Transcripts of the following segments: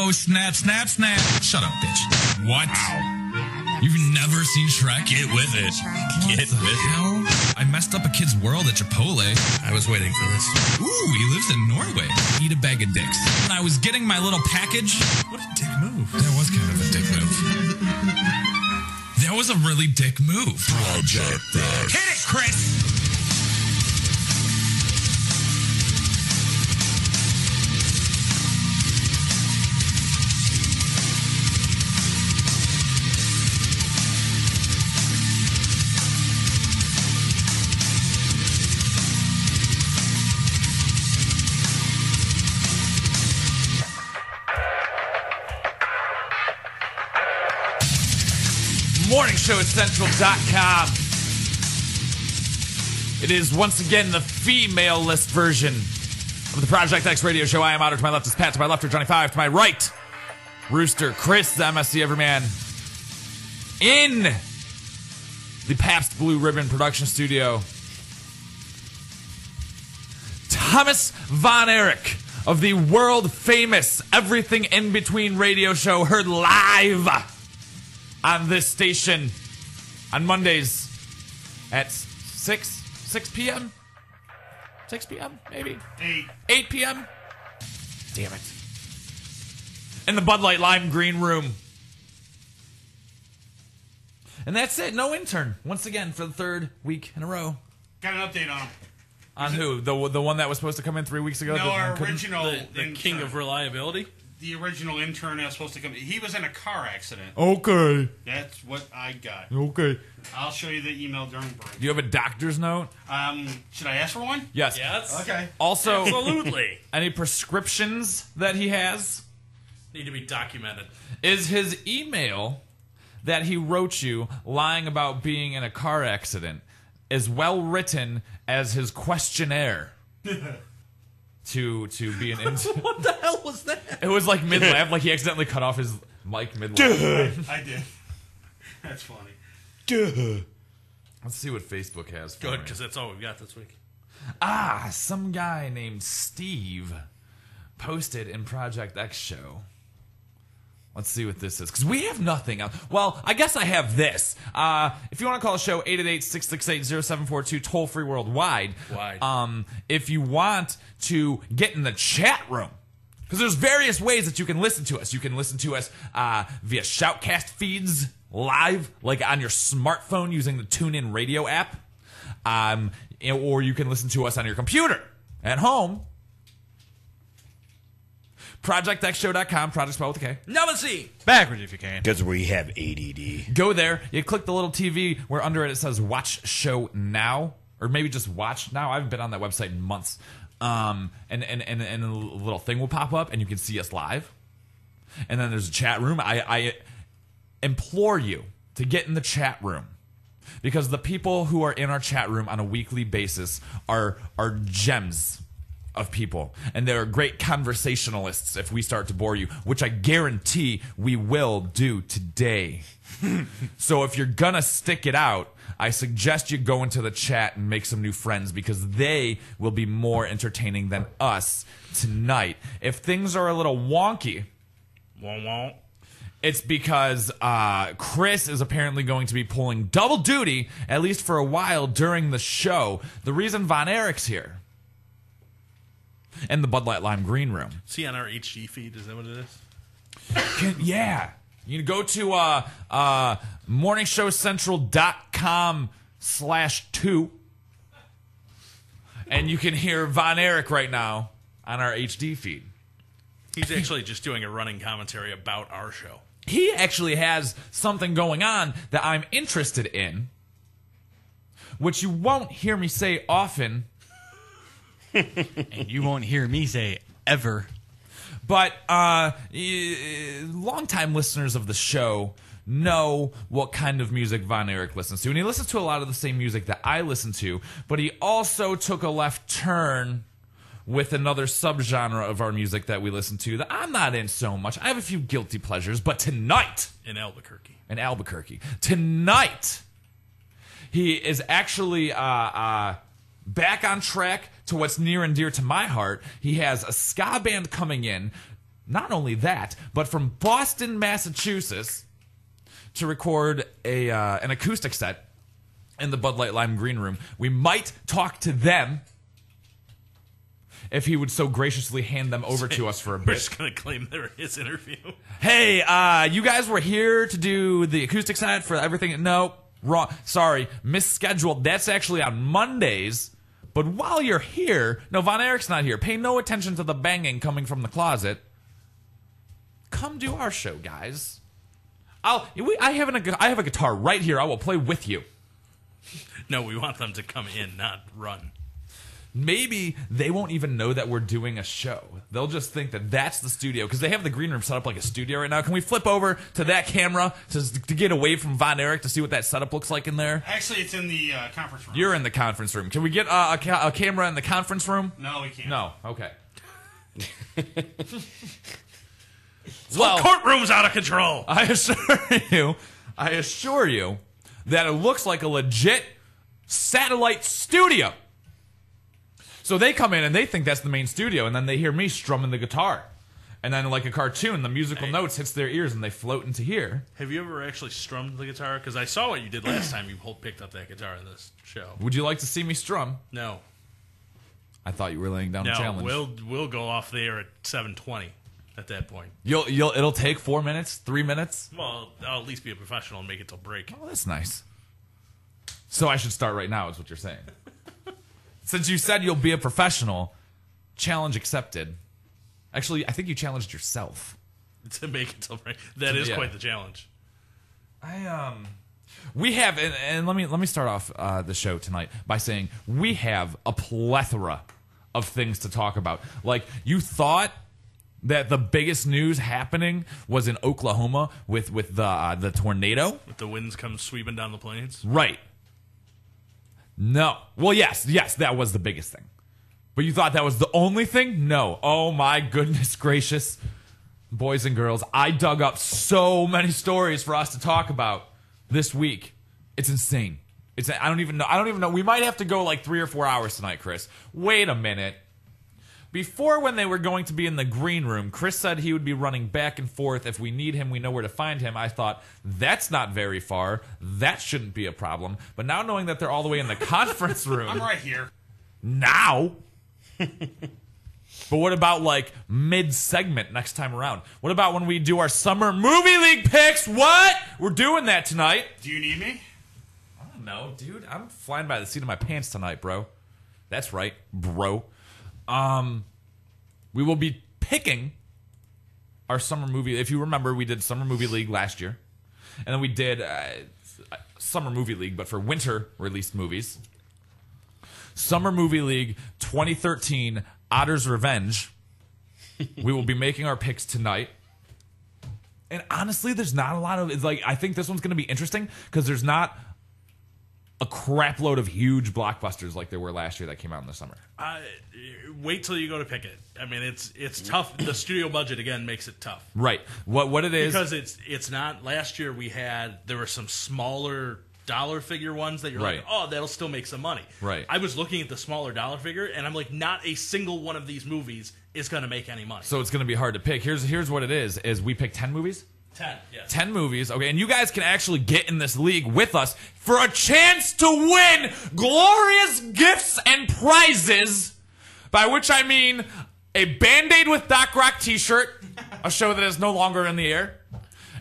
Oh, snap, snap, snap. Shut up, bitch. What? You've never seen Shrek? Get with it. Get with it. Hell? I messed up a kid's world at Chipotle. I was waiting for this. Ooh, he lives in Norway. Eat a bag of dicks. When I was getting my little package. What a dick move. That was kind of a dick move. That was a really dick move. Projekt X. Hit it, Chris! MorningShowCentral.com. It is once again the female-less version of the Projekt X radio show. I am Otter. To my left is Pat. To my left are Johnny 5. To my right, Rooster, Chris, the MSC Everyman. In the Pabst Blue Ribbon production studio, Thomas Von Erich of the world-famous Everything in Between radio show, heard live on this station on Mondays at 6 p.m.? 6 p.m., maybe? 8 p.m.? Damn it. In the Bud Light Lime Green Room. And that's it. No intern. Once again, for the third week in a row. Got an update on him. On who? The one that was supposed to come in 3 weeks ago? No, our original the king of reliability? The original intern that was supposed to come. He was in a car accident. Okay. That's what I got. Okay. I'll show you the email during break. Do you have a doctor's note? Should I ask for one? Yes. Yes. Okay. Also, Absolutely. any prescriptions that he has? Need to be documented. Is his email that he wrote you lying about being in a car accident as well written as his questionnaire to be an intern? What the hell was that? It was like mid-laugh, like he accidentally cut off his mic mid-laugh. I did. That's funny. Let's see what Facebook has for Good, me. because that's all we've got this week. Some guy named Steve posted in Projekt X Show. Let's see what this is, because we have nothing else. Well, I guess I have this. If you want to call the show, 888-668-0742, toll-free worldwide. If you want to get in the chat room, because there's various ways that you can listen to us. You can listen to us via Shoutcast feeds live, like on your smartphone using the TuneIn Radio app. Or you can listen to us on your computer at home. ProjectXShow.com, project spelled with a K. Now let's see. Backwards if you can. Because we have ADD. Go there. You click the little TV where under it says Watch Show Now. Or maybe just Watch Now. I haven't been on that website in months. And a little thing will pop up and you can see us live. And then there's a chat room. I implore you to get in the chat room. Because the people who are in our chat room on a weekly basis are gems of people, and they're great conversationalists if we start to bore you, which I guarantee we will do today. So if you're gonna stick it out, I suggest you go into the chat and make some new friends, because they will be more entertaining than us tonight. If things are a little wonky, it's because Chris is apparently going to be pulling double duty, at least for a while during the show. The reason Von Erich's here in the Bud Light Lime Green Room. See on our HD feed, is that what it is? Yeah. You can go to morningshowcentral.com/2 and you can hear Von Erich right now on our HD feed. He's actually just doing a running commentary about our show. He actually has something going on that I'm interested in, which you won't hear me say often. And you won't hear me say ever. But longtime listeners of the show know what kind of music Von Erich listens to. And he listens to a lot of the same music that I listen to, but he also took a left turn with another subgenre of our music that we listen to that I'm not in so much. I have a few guilty pleasures, but tonight... In Albuquerque. Tonight, he is actually back on track to what's near and dear to my heart. He has a ska band coming in not only that, but from Boston, Massachusetts, to record an acoustic set in the Bud Light Lime Green Room. We might talk to them if he would so graciously hand them over to us for a We're bit. just going to claim they're his interview. Hey, you guys were here to do the acoustic set for everything. No, wrong. Sorry, misscheduled. That's actually on Mondays. But while you're here, no, Von Erich's not here. Pay no attention to the banging coming from the closet. Come do our show, guys. I have a guitar right here. I will play with you. No, we want them to come in, not run. Maybe they won't even know that we're doing a show. They'll just think that that's the studio because they have the green room set up like a studio right now. Can we flip over to that camera to get away from Von Erich to see what that setup looks like in there? Actually, it's in the conference room. You're in the conference room. Can we get a camera in the conference room? No, we can't. No. Okay. Well, courtroom's out of control. I assure you that it looks like a legit satellite studio. So they come in and they think that's the main studio, and then they hear me strumming the guitar. And then, like a cartoon, the musical notes hits their ears and they float into here. Have you ever actually strummed the guitar? Because I saw what you did last time you picked up that guitar in this show. Would you like to see me strum? No. I thought you were laying down a challenge. We'll go off the air at 7:20 at that point. It'll take 4 minutes, 3 minutes. Well, I'll at least be a professional and make it till break. Oh, that's nice. So I should start right now, is what you're saying. Since you said you'll be a professional, challenge accepted. Actually, I think you challenged yourself To make it till break. That is quite the challenge. We have, and let me start off the show tonight by saying we have a plethora of things to talk about. Like, you thought that the biggest news happening was in Oklahoma with the tornado, With the winds come sweeping down the plains. right? No. Well, yes, that was the biggest thing. But you thought that was the only thing? No. Oh my goodness gracious. Boys and girls, I dug up so many stories for us to talk about this week. It's insane. I don't even know. We might have to go like 3 or 4 hours tonight, Chris. Wait a minute. Before, when they were going to be in the green room, Chris said he would be running back and forth. If we need him, we know where to find him. I thought, that's not very far. That shouldn't be a problem. But now knowing that they're all the way in the conference room. I'm right here. Now? But what about, like, mid-segment next time around? What about when we do our summer movie league picks? What? We're doing that tonight. Do you need me? I don't know, dude. I'm flying by the seat of my pants tonight, bro. That's right, bro. We will be picking our summer movie. If you remember, we did Summer Movie League last year. And then we did Summer Movie League, but for winter released movies. Summer Movie League 2013 Otter's Revenge. We will be making our picks tonight. And honestly, there's not a lot of... It's like, I think this one's going to be interesting because there's not a crap load of huge blockbusters like there were last year that came out in the summer. Wait till you go to pick it. I mean, it's tough. The studio budget, again, makes it tough. Right. What it is... Because it's not... Last year there were some smaller dollar figure ones that you're Right. like, oh, that'll still make some money. Right. I was looking at the smaller dollar figure, and I'm like, not a single one of these movies is going to make any money. So it's going to be hard to pick. Here's what it is we pick 10 movies. 10, yes. 10 movies, okay, and you guys can actually get in this league with us for a chance to win glorious gifts and prizes, by which I mean a Band-Aid with Doc Rock t-shirt, a show that is no longer in the air,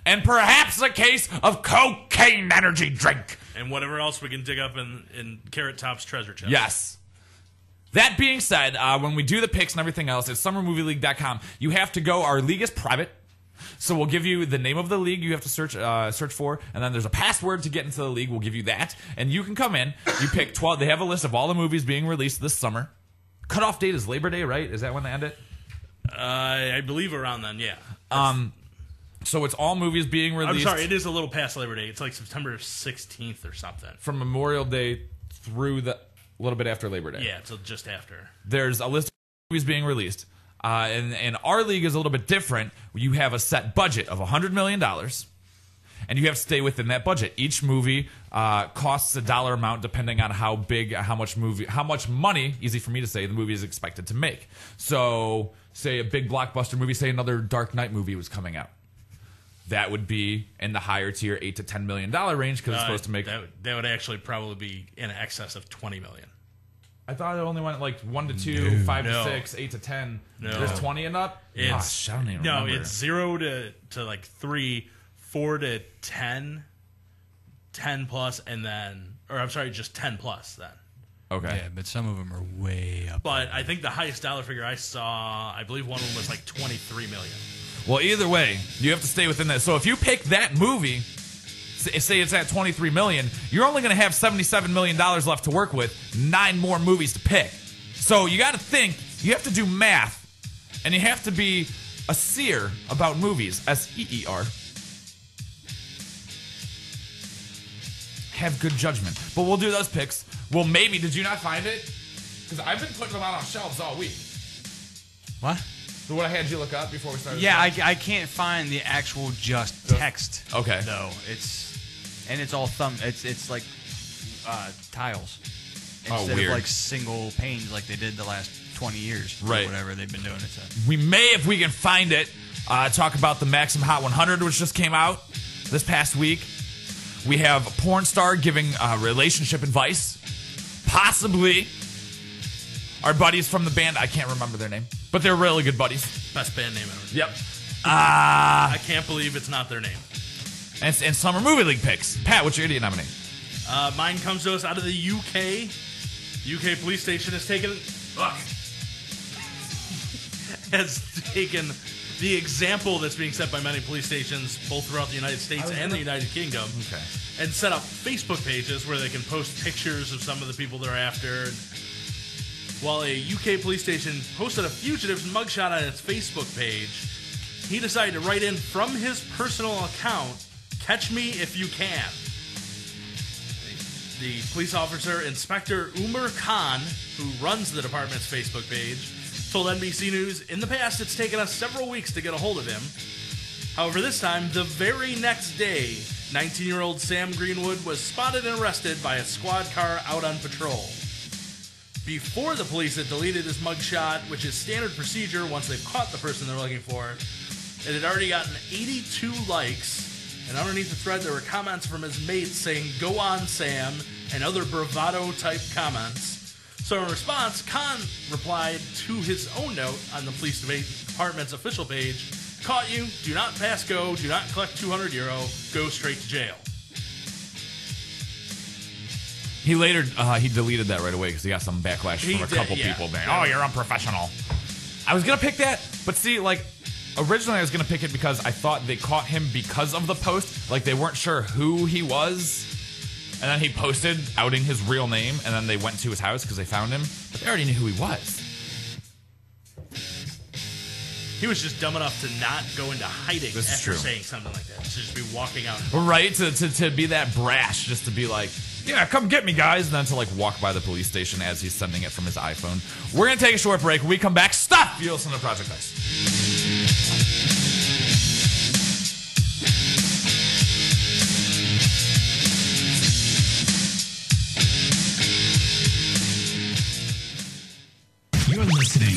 and perhaps a case of cocaine energy drink. And whatever else we can dig up in Carrot Top's treasure chest. Yes. That being said, when we do the picks and everything else, it's summermovieleague.com. You have to go, our league is private. So we'll give you the name of the league you have to search for, and then there's a password to get into the league. We'll give you that, and you can come in. You pick 12. They have a list of all the movies being released this summer. Cutoff date is Labor Day, right? Is that when they end it? I believe around then, yeah. So it's all movies being released. I'm sorry, it is a little past Labor Day. It's like September 16th or something. From Memorial Day through a little bit after Labor Day. Yeah, so just after. There's a list of movies being released. And our league is a little bit different. You have a set budget of $100 million, and you have to stay within that budget. Each movie costs a dollar amount depending on how much money, easy for me to say, the movie is expected to make. So, say a big blockbuster movie, say another Dark Knight movie was coming out. That would be in the higher tier, $8 to $10 million range because it's supposed to make. That would actually probably be in excess of $20 million. I thought it only went like 1 to 2, 5 to 6, 8 to 10. No. There's 20 and up. Gosh, I don't even remember. No, it's 0 to like 3, 4 to 10, 10 plus, and then, or I'm sorry, just 10 plus then. Okay. Yeah, but some of them are way up. But I think the highest dollar figure I saw, I believe one of them was like $23 million. Well, either way, you have to stay within that. So if you pick that movie, say it's at $23 million, you're only going to have $77 million left to work with, 9 more movies to pick. So you got to think, you have to do math, and you have to be a seer about movies, S-E-E-R. Have good judgment. But we'll do those picks. Well, maybe, did you not find it? Because I've been putting them out on shelves all week. What? So what I had you look up before we started? Yeah, I can't find the actual just text. Okay. Though it's all It's like tiles instead weird. of like single panes like they did the last 20 years. Right. Or whatever they've been doing it. So. We may, if we can find it, talk about the Maxim Hot 100, which just came out this past week. We have a porn star giving relationship advice. Possibly our buddies from the band. I can't remember their name, but they're really good buddies. Best band name ever. Yep. I can't believe it's not their name. And Summer Movie League picks. Pat, what's your idiot nominee? Mine comes to us out of the UK. UK police station has taken the example that's being set by many police stations both throughout the United States and the United Kingdom, and set up Facebook pages where they can post pictures of some of the people they're after. While a UK police station posted a fugitive's mugshot on its Facebook page, he decided to write in from his personal account, "Catch me if you can." The police officer, Inspector Umar Khan, who runs the department's Facebook page, told NBC News, "In the past, it's taken us several weeks to get a hold of him. However, this time, the very next day, 19-year-old Sam Greenwood was spotted and arrested by a squad car out on patrol." Before the police had deleted his mugshot, which is standard procedure once they've caught the person they're looking for, it had already gotten 82 likes, and underneath the thread there were comments from his mates saying, "Go on, Sam," and other bravado-type comments. So in response, Khan replied to his own note on the police department's official page, "Caught you, do not pass go, do not collect €200, go straight to jail." He later he deleted that right away because he got some backlash from a couple people saying, "Oh, you're unprofessional." I was gonna pick that, but see, like originally I was gonna pick it because I thought they caught him because of the post. Like they weren't sure who he was, and then he posted outing his real name, and then they went to his house because they found him, but they already knew who he was. He was just dumb enough to not go into hiding This is after true. saying something like that. To just be walking out. Right, to be that brash, just to be like, "Yeah, come get me, guys," and then to like walk by the police station as he's sending it from his iPhone. We're gonna take a short break. When we come back, stop! You listen to Project X.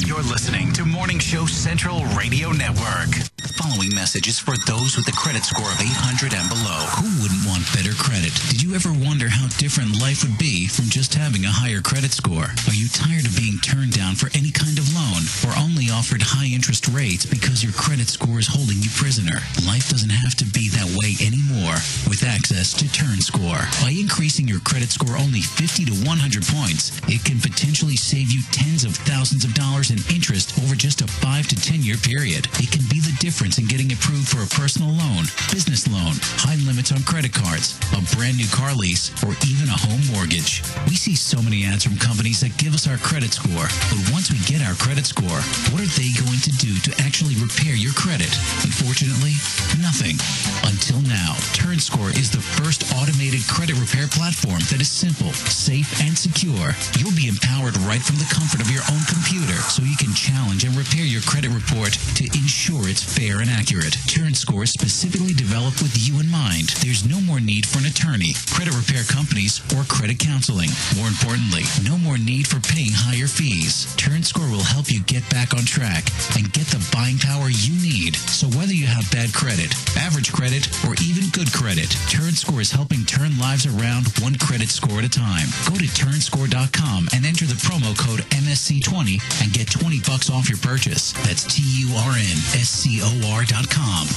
You're listening to Morning Show Central Radio Network. The following message is for those with a credit score of 800 and below. Who wouldn't want better credit? Did you ever wonder how different life would be from just having a higher credit score? Are you tired of being turned down for any kind of loan or only offered high interest rates because your credit score is holding you prisoner? Life doesn't have to be that way anymore with access to Turn Score. By increasing your credit score only 50 to 100 points, it can potentially save you tens of thousands of dollars in interest over just a 5 to 10 year period. It can be the difference in getting approved for a personal loan, business loan, high limits on credit cards, a brand new car lease, or even a home mortgage. We see so many ads from companies that give us our credit score, but once we get our credit score, what are they going to do to actually repair your credit? Unfortunately, nothing. Until now, Turn Score is the first automated credit repair platform that is simple, safe, and secure. You'll be empowered right from the comfort of your own computer so you can challenge and repair your credit report to ensure it's fair and and accurate. TurnScore is specifically developed with you in mind. There's no more need for an attorney, credit repair companies, or credit counseling. More importantly, no more need for paying higher fees. TurnScore will help you get back on track and get the buying power you need. So whether you have bad credit, average credit, or even good credit, TurnScore is helping turn lives around one credit score at a time. Go to turnscore.com and enter the promo code MSC20 and get $20 off your purchase. That's TURNSCOR.com.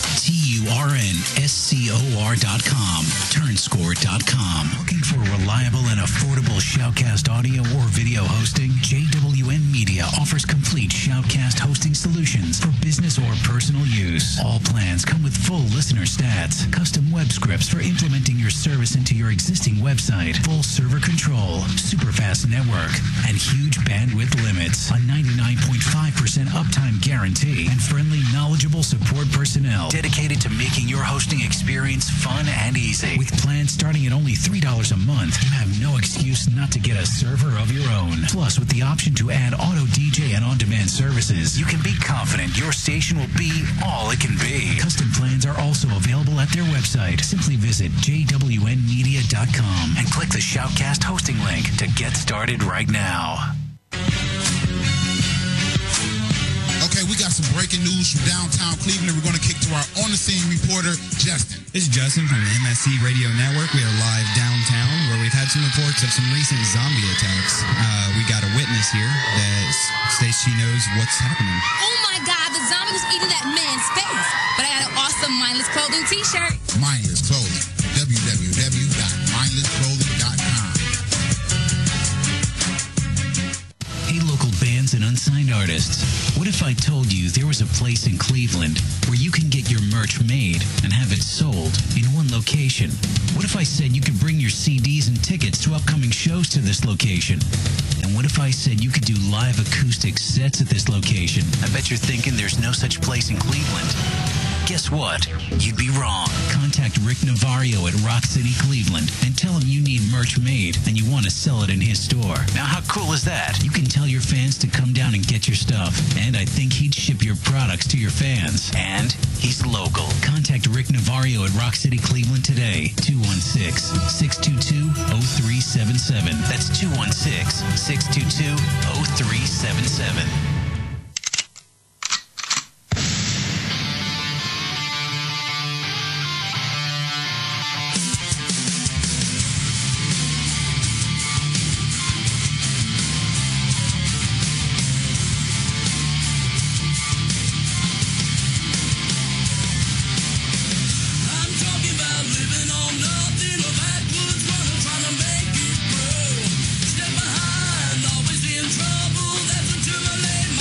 TURNSCOR.com. Turnscore.com. Looking for reliable and affordable Shoutcast audio or video hosting? JWN Media offers complete Shoutcast hosting solutions for business or personal use. All plans come with full listener stats, custom web scripts for implementing your service into your existing website, full server control, super fast network, and huge bandwidth limits. A 99.5% uptime guarantee and friendly, knowledgeable support personnel dedicated to making your hosting experience fun and easy. With plans starting at only $3 a month, you have no excuse not to get a server of your own. Plus, with the option to add auto DJ and on-demand services, you can be confident your station will be all it can be. Custom plans are also available at their website. Simply visit jwnmedia.com and click the Shoutcast hosting link to get started right now. Okay, we got some breaking news from downtown Cleveland. We're going to kick to our on-the-scene reporter, Justin. This is Justin from the Msc Radio Network. We are live downtown where we've had some reports of some recent zombie attacks. We got a witness here that states she knows what's happening. Oh my God, the zombie was eating that man's face. But I got an awesome Mindless Clothing t-shirt. Mindless Clothing. www.mindlessclothing.com. Hey, local bands and unsigned artists. What if I told you there was a place in Cleveland where you can get your merch made and have it sold in one location? What if I said you could bring your CDs and tickets to upcoming shows to this location? And what if I said you could do live acoustic sets at this location? I bet you're thinking there's no such place in Cleveland. Guess what? You'd be wrong. Contact Rick Navario at Rock City, Cleveland, and tell him you need merch made and you want to sell it in his store. Now, how cool is that? You can tell your fans to come down and get your stuff, and I think he'd ship your products to your fans. And he's local. Contact Rick Navario at Rock City, Cleveland today. 216-622-0377. That's 216-622-0377. Step behind, always in trouble. That's until I lay my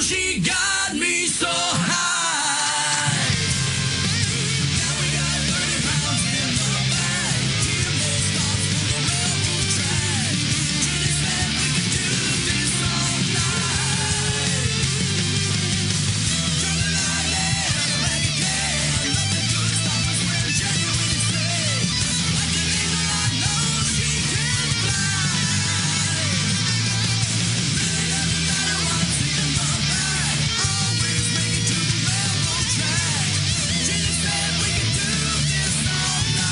she got me so high. Now we got 30 pounds in the bag. TMO stops for the railroad track. Jenny said we could do this all night. Turn the light down, like a can. Nothing could stop us when Jenny really said, like an eagle, I know she can fly. Really doesn't matter what's in the bag. Always make it to the railroad track. Jenny said we could do this all night.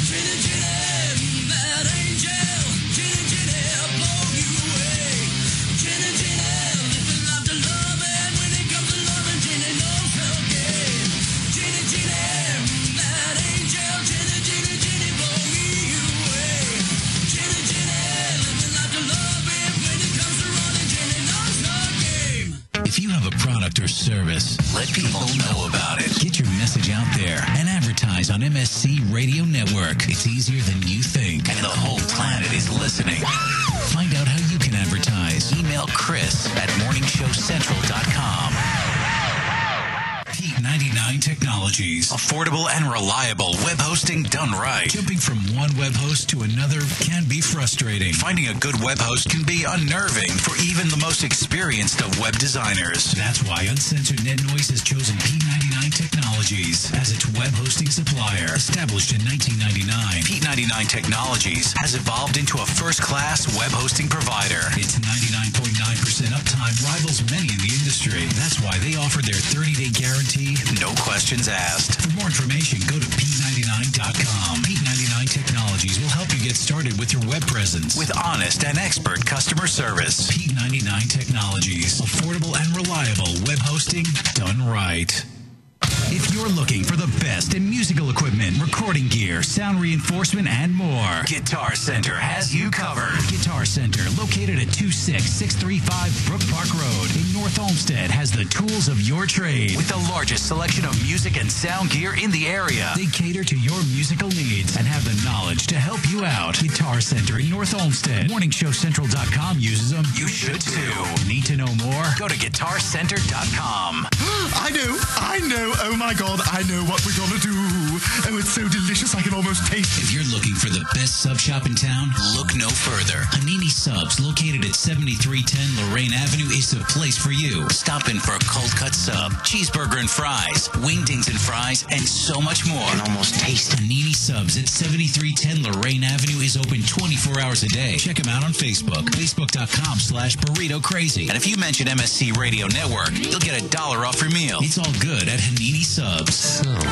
Jenny, Jenny, that angel. Jenny, Jenny, blow you away. Jenny, Jenny, living life to love, and when it comes to loving, Jenny knows her game. Jenny, Jenny, that angel. Jenny, Jenny, Jenny, blow me away. Jenny, Jenny, living life to love, and when it comes to running, Jenny knows her game. If you have a product or service, let people know about it. Get your message out there and advertise on MSC Radio Network. It's easier than you think, and the whole planet is listening. Find out how you can advertise. Email Chris at morningshowcentral.com. Heat 99 Technologies. Affordable and reliable web hosting done right. Jumping from one web host to another can be frustrating. Finding a good web host can be unnerving for even the most experienced of web designers. That's why Uncensored Net Noise has chosen P99 Technologies as its web hosting supplier. Established in 1999, P99 Technologies has evolved into a first-class web hosting provider. Its 99.9% uptime rivals many in the industry. That's why they offer their 30-day guarantee, no questions asked. For more information, go to P99.com. P99 Technologies will help you get started with your web presence with honest and expert customer service. P99 Technologies. Affordable and reliable web hosting done right. If you're looking for the best in musical equipment, recording gear, sound reinforcement, and more, Guitar Center has you covered. Guitar Center, located at 26635 Brook Park Road in North Olmsted, has the tools of your trade with the largest selection of music and sound gear in the area. They cater to your musical needs and have the knowledge to help you out. Guitar Center in North Olmsted. MorningShowCentral.com uses them. You should too. Need to know more? Go to GuitarCenter.com. I know. Oh my God, I know what we're gonna do. Oh, it's so delicious, I can almost taste it. If you're looking for the best sub shop in town, look no further. Hanini Subs, located at 7310 Lorraine Avenue, is the place for you. Stop in for a cold cut sub, cheeseburger and fries, wingdings and fries, and so much more. I can almost taste it. Hanini Subs at 7310 Lorraine Avenue is open 24 hours a day. Check them out on Facebook, facebook.com/burrito crazy. And if you mention MSC Radio Network, you'll get $1 off your meal. It's all good at Hanini Subs. So damn good.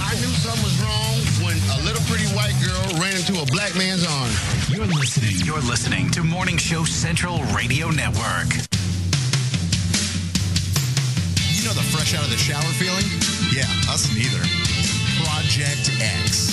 I knew something was wrong when a little pretty white girl ran into a black man's arms. You're listening to Morning Show Central Radio Network. You know the fresh out of the shower feeling? Yeah, us neither. Project X.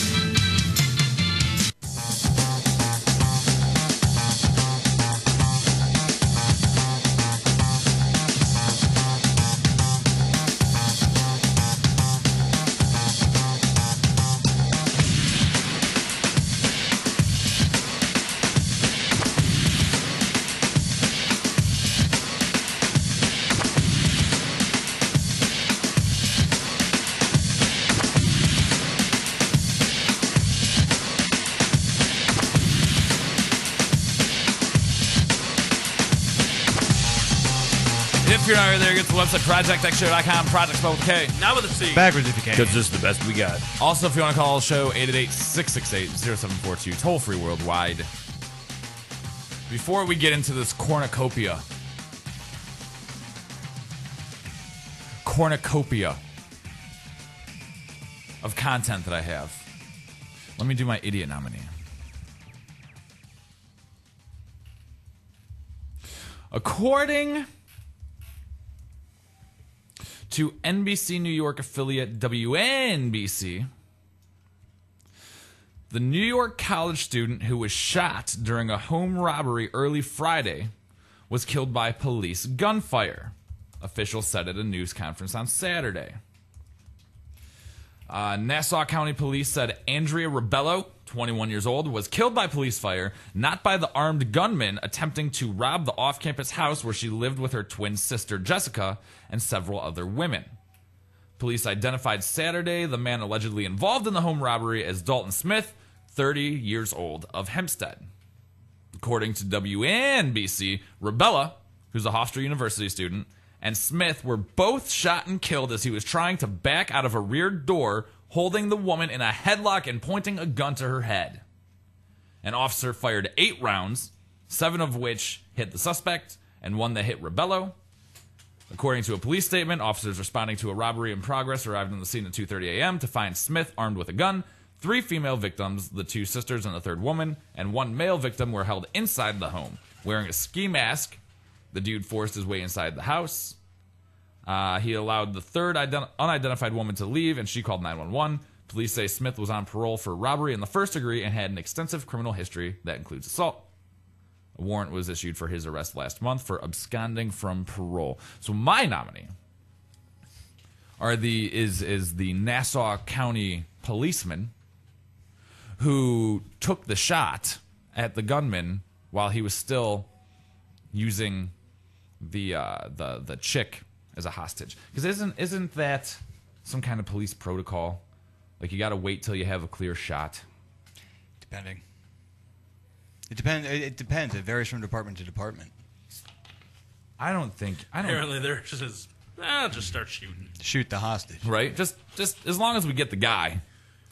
If you're not there, get to the website, ProjectXShow.com, Project spelled with K. Now with a C. Backwards if you can. Because this is the best we got. Also, if you want to call the show, 888-668-0742, toll-free worldwide. Before we get into this cornucopia of content that I have, let me do my idiot nominee. According to NBC New York affiliate WNBC, the New York college student who was shot during a home robbery early Friday was killed by police gunfire, officials said at a news conference on Saturday. Nassau County Police said Andrea Rebello, 21 years old, was killed by police fire, not by the armed gunman attempting to rob the off-campus house where she lived with her twin sister, Jessica, and several other women. Police identified Saturday the man allegedly involved in the home robbery as Dalton Smith, 30 years old, of Hempstead. According to WNBC, Rebella, who's a Hofstra University student, and Smith were both shot and killed as he was trying to back out of a rear door, holding the woman in a headlock and pointing a gun to her head. An officer fired 8 rounds, 7 of which hit the suspect, and 1 that hit Rebello. According to a police statement, officers responding to a robbery in progress arrived on the scene at 2:30 a.m. to find Smith armed with a gun. 3 female victims, the 2 sisters and the 3rd woman, and 1 male victim were held inside the home. Wearing a ski mask, the dude forced his way inside the house. He allowed the 3rd unidentified woman to leave, and she called 911. Police say Smith was on parole for robbery in the 1st degree and had an extensive criminal history that includes assault. A warrant was issued for his arrest last month for absconding from parole. So my nominee is the Nassau County policeman who took the shot at the gunman while he was still using the chick as a hostage. Because isn't that some kind of police protocol? Like, you got to wait till you have a clear shot. Depending. It depends. It varies from department to department. Apparently, they're just start shooting. Shoot the hostage. Right? Just as long as we get the guy.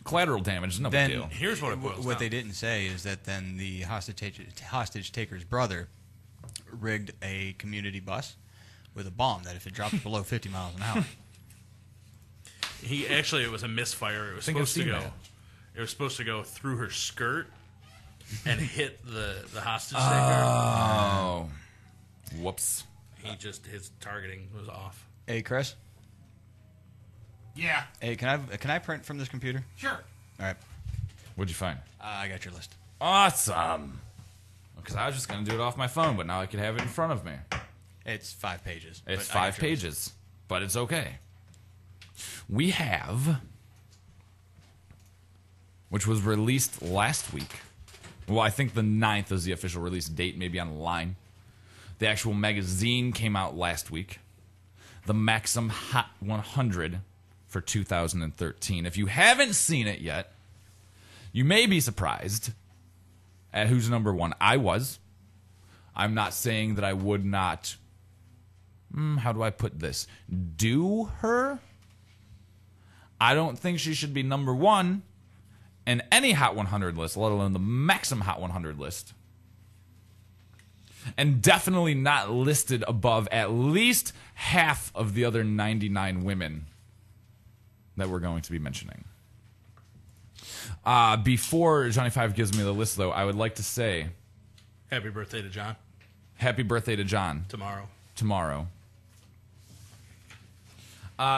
Collateral damage is no big deal. Here's what it boils down. What they didn't say is that then the hostage taker's brother rigged a community bus with a bomb that if it dropped below 50 miles an hour. It was a misfire. It was supposed to go through her skirt and hit the hostage taker. Oh. Whoops. His targeting was off. Hey, Chris? Yeah. Hey, can I print from this computer? Sure. All right. What'd you find? I got your list. Awesome. Because I was just going to do it off my phone, but now I could have it in front of me. It's 5 pages. It's 5 pages, but it's okay. We have, which was released last week. Well, I think the 9th is the official release date, maybe online. The actual magazine came out last week. The Maxim Hot 100 for 2013. If you haven't seen it yet, you may be surprised at who's number 1. I was. I'm not saying that I would not, how do I put this, do her? I don't think she should be number 1 in any Hot 100 list, let alone the Maxim Hot 100 list. And definitely not listed above at least half of the other 99 women that we're going to be mentioning. Before Johnny Five gives me the list, though, I would like to say... Happy birthday to John. Happy birthday to John. Tomorrow.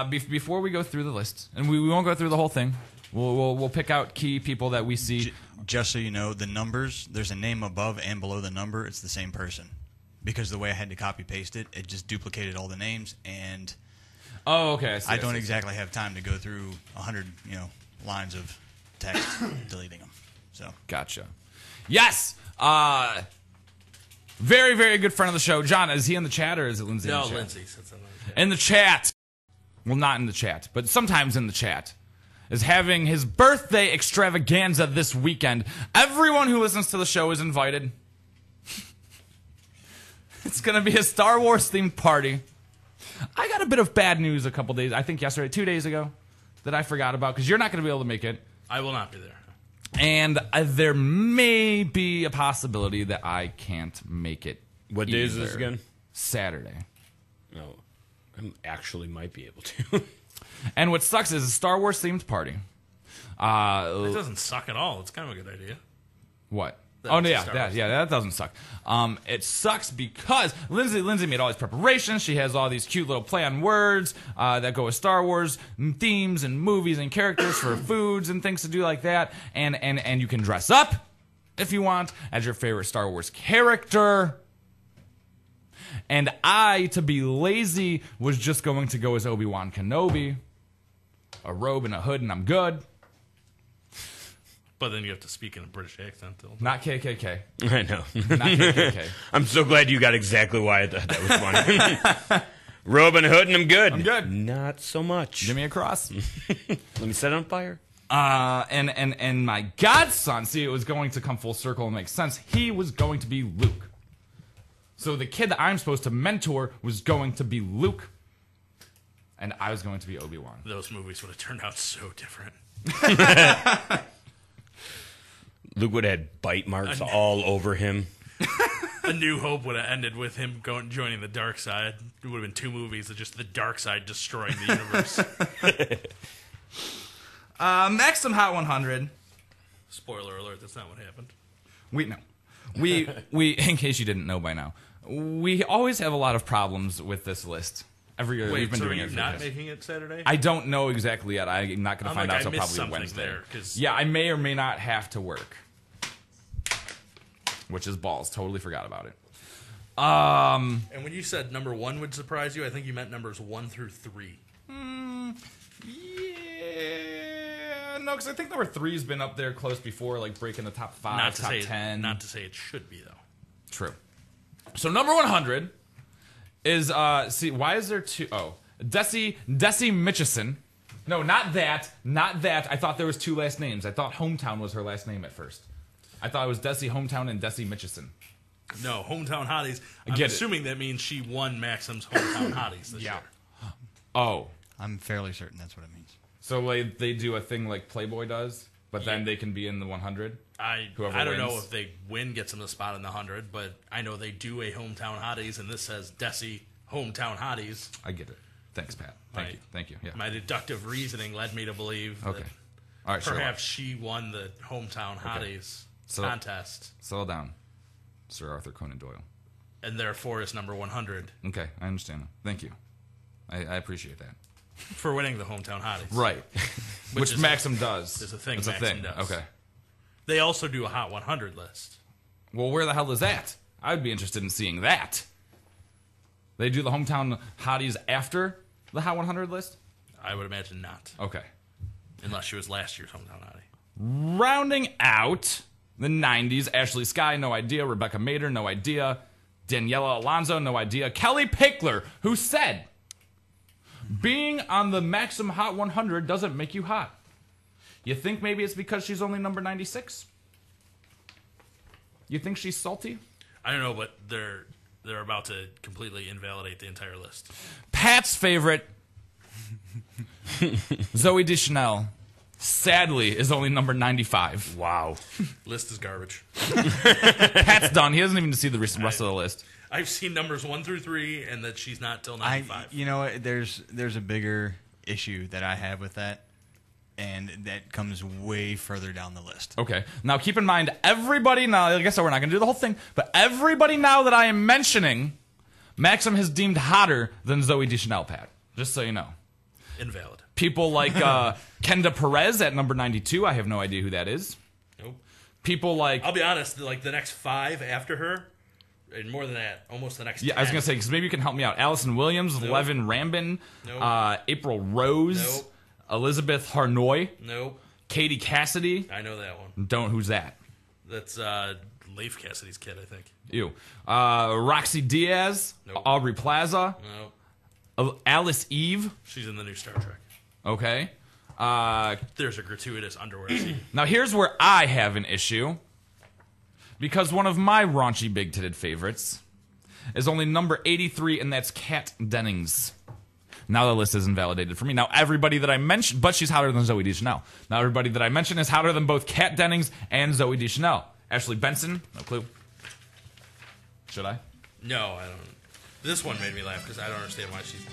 Before we go through the list, and we won't go through the whole thing, we'll pick out key people that we see. Just so you know, the numbers, there's a name above and below the number. It's the same person. Because the way I had to copy-paste it, it just duplicated all the names, and oh, okay. I don't exactly have time to go through 100 lines of text deleting them. So Gotcha. Yes! Very, very good friend of the show. John, is he in the chat, or is it Lindsay? No, in the chat? Lindsay. In the chat. Well, not in the chat, but sometimes in the chat. Is having his birthday extravaganza this weekend. Everyone who listens to the show is invited. It's going to be a Star Wars themed party. I got a bit of bad news a couple days, I think yesterday, 2 days ago, that I forgot about, because you're not going to be able to make it. I will not be there. And there may be a possibility that I can't make it. What day is this again? Saturday. No, I actually might be able to. And what sucks is a Star Wars themed party. It doesn't suck at all. It's kind of a good idea. What? That that doesn't suck. It sucks because Lindsay made all these preparations. She has all these cute little play on words that go with Star Wars themes and movies and characters for foods and things to do like that. And you can dress up if you want as your favorite Star Wars character. And I, to be lazy, was just going to go as Obi-Wan Kenobi. a robe and a hood, and I'm good. But then you have to speak in a British accent. Not KKK. I know. Not KKK. I'm so glad you got exactly why I thought that was funny. Robe and hood, and I'm good. I'm good. Not so much. Give me a cross. Let me set it on fire. And my godson, see, it was going to come full circle and make sense. He was going to be Luke. So the kid that I'm supposed to mentor was going to be Luke, and I was going to be Obi-Wan. Those movies would have turned out so different. Luke would have had bite marks all over him. A New Hope would have ended with him joining the dark side. It would have been 2 movies of just the dark side destroying the universe. Maxim Hot 100. Spoiler alert, that's not what happened. We in case you didn't know by now, we always have a lot of problems with this list. Every year we've been doing it. Wait, so are you not making it Saturday? I don't know exactly yet. I'm not going to find out until probably Wednesday. Yeah, I may or may not have to work. Which is balls. Totally forgot about it. And when you said number 1 would surprise you, I think you meant numbers 1 through 3. Yeah, no, because I think number 3's been up there close before, like breaking the top 5, top 10. Not to say it should be, though. True. So number 100 is, see, why is there 2? Oh, Desi Mitchison. No, not that. I thought there was 2 last names. I thought Hometown was her last name at first. I thought it was Desi Hometown and Desi Mitchison. No, Hometown Hotties. I'm assuming that means she won Maxim's Hometown Hotties this year. Oh. I'm fairly certain that's what it means. So like, they do a thing like Playboy does, but then they can be in the 100? I don't know if they win gets them the spot in the 100, but I know they do a Hometown Hotties, and this says Desi Hometown Hotties. I get it. Thanks, Pat. Thank you. Yeah. My deductive reasoning led me to believe that all right, perhaps she won the Hometown Hotties contest. Settle down, Sir Arthur Conan Doyle. And therefore is number 100. Okay, I understand. Thank you. I appreciate that. For winning the Hometown Hotties. Right. Which Maxim does. It's a thing it's Maxim does. Okay. They also do a Hot 100 list. Well, where the hell is that? I would be interested in seeing that. They do the Hometown Hotties after the Hot 100 list? I would imagine not. Okay. Unless she was last year's Hometown Hottie. Rounding out the 90s, Ashley Skye, no idea. Rebecca Mader, no idea. Daniela Alonso, no idea. Kelly Pickler, who said, being on the Maxim Hot 100 doesn't make you hot. You think maybe it's because she's only number 96? You think she's salty? I don't know, but they're about to completely invalidate the entire list. Pat's favorite, Zooey Deschanel, sadly, is only number 95. Wow. List is garbage. Pat's done. He doesn't even see the rest of the list. I've seen numbers 1 through 3, and that she's not till 95. You know what? There's a bigger issue that I have with that, and that comes way further down the list. Okay. Now, keep in mind, everybody now, I guess we're not going to do the whole thing, but everybody now that I am mentioning, Maxim has deemed hotter than Zooey Deschanel, Pat. Just so you know. Invalid. People like Kenda Perez at number 92. I have no idea who that is. Nope. People like... I'll be honest, like the next 5 after her, and more than that, almost the next 10. I was going to say, because maybe you can help me out. Allison Williams, Nope. Levin Rambin, Nope. April Rose, Nope. Elizabeth Harnoy, Nope. Katie Cassidy. I know that one. Who's that? That's Leif Cassidy's kid, I think. Ew. Roxy Diaz, Nope. Aubrey Plaza, Nope. Alice Eve. She's in the new Star Trek. Okay. There's a gratuitous underwear scene. Now, here's where I have an issue. Because one of my raunchy big-titted favorites is only number 83, and that's Kat Dennings. Now the list is invalidated for me. Now, everybody that I mentioned, but she's hotter than Zooey Deschanel. Now, everybody that I mentioned is hotter than both Kat Dennings and Zooey Deschanel. Ashley Benson, no clue. Should I? No, I don't. This one made me laugh because I don't understand why she's...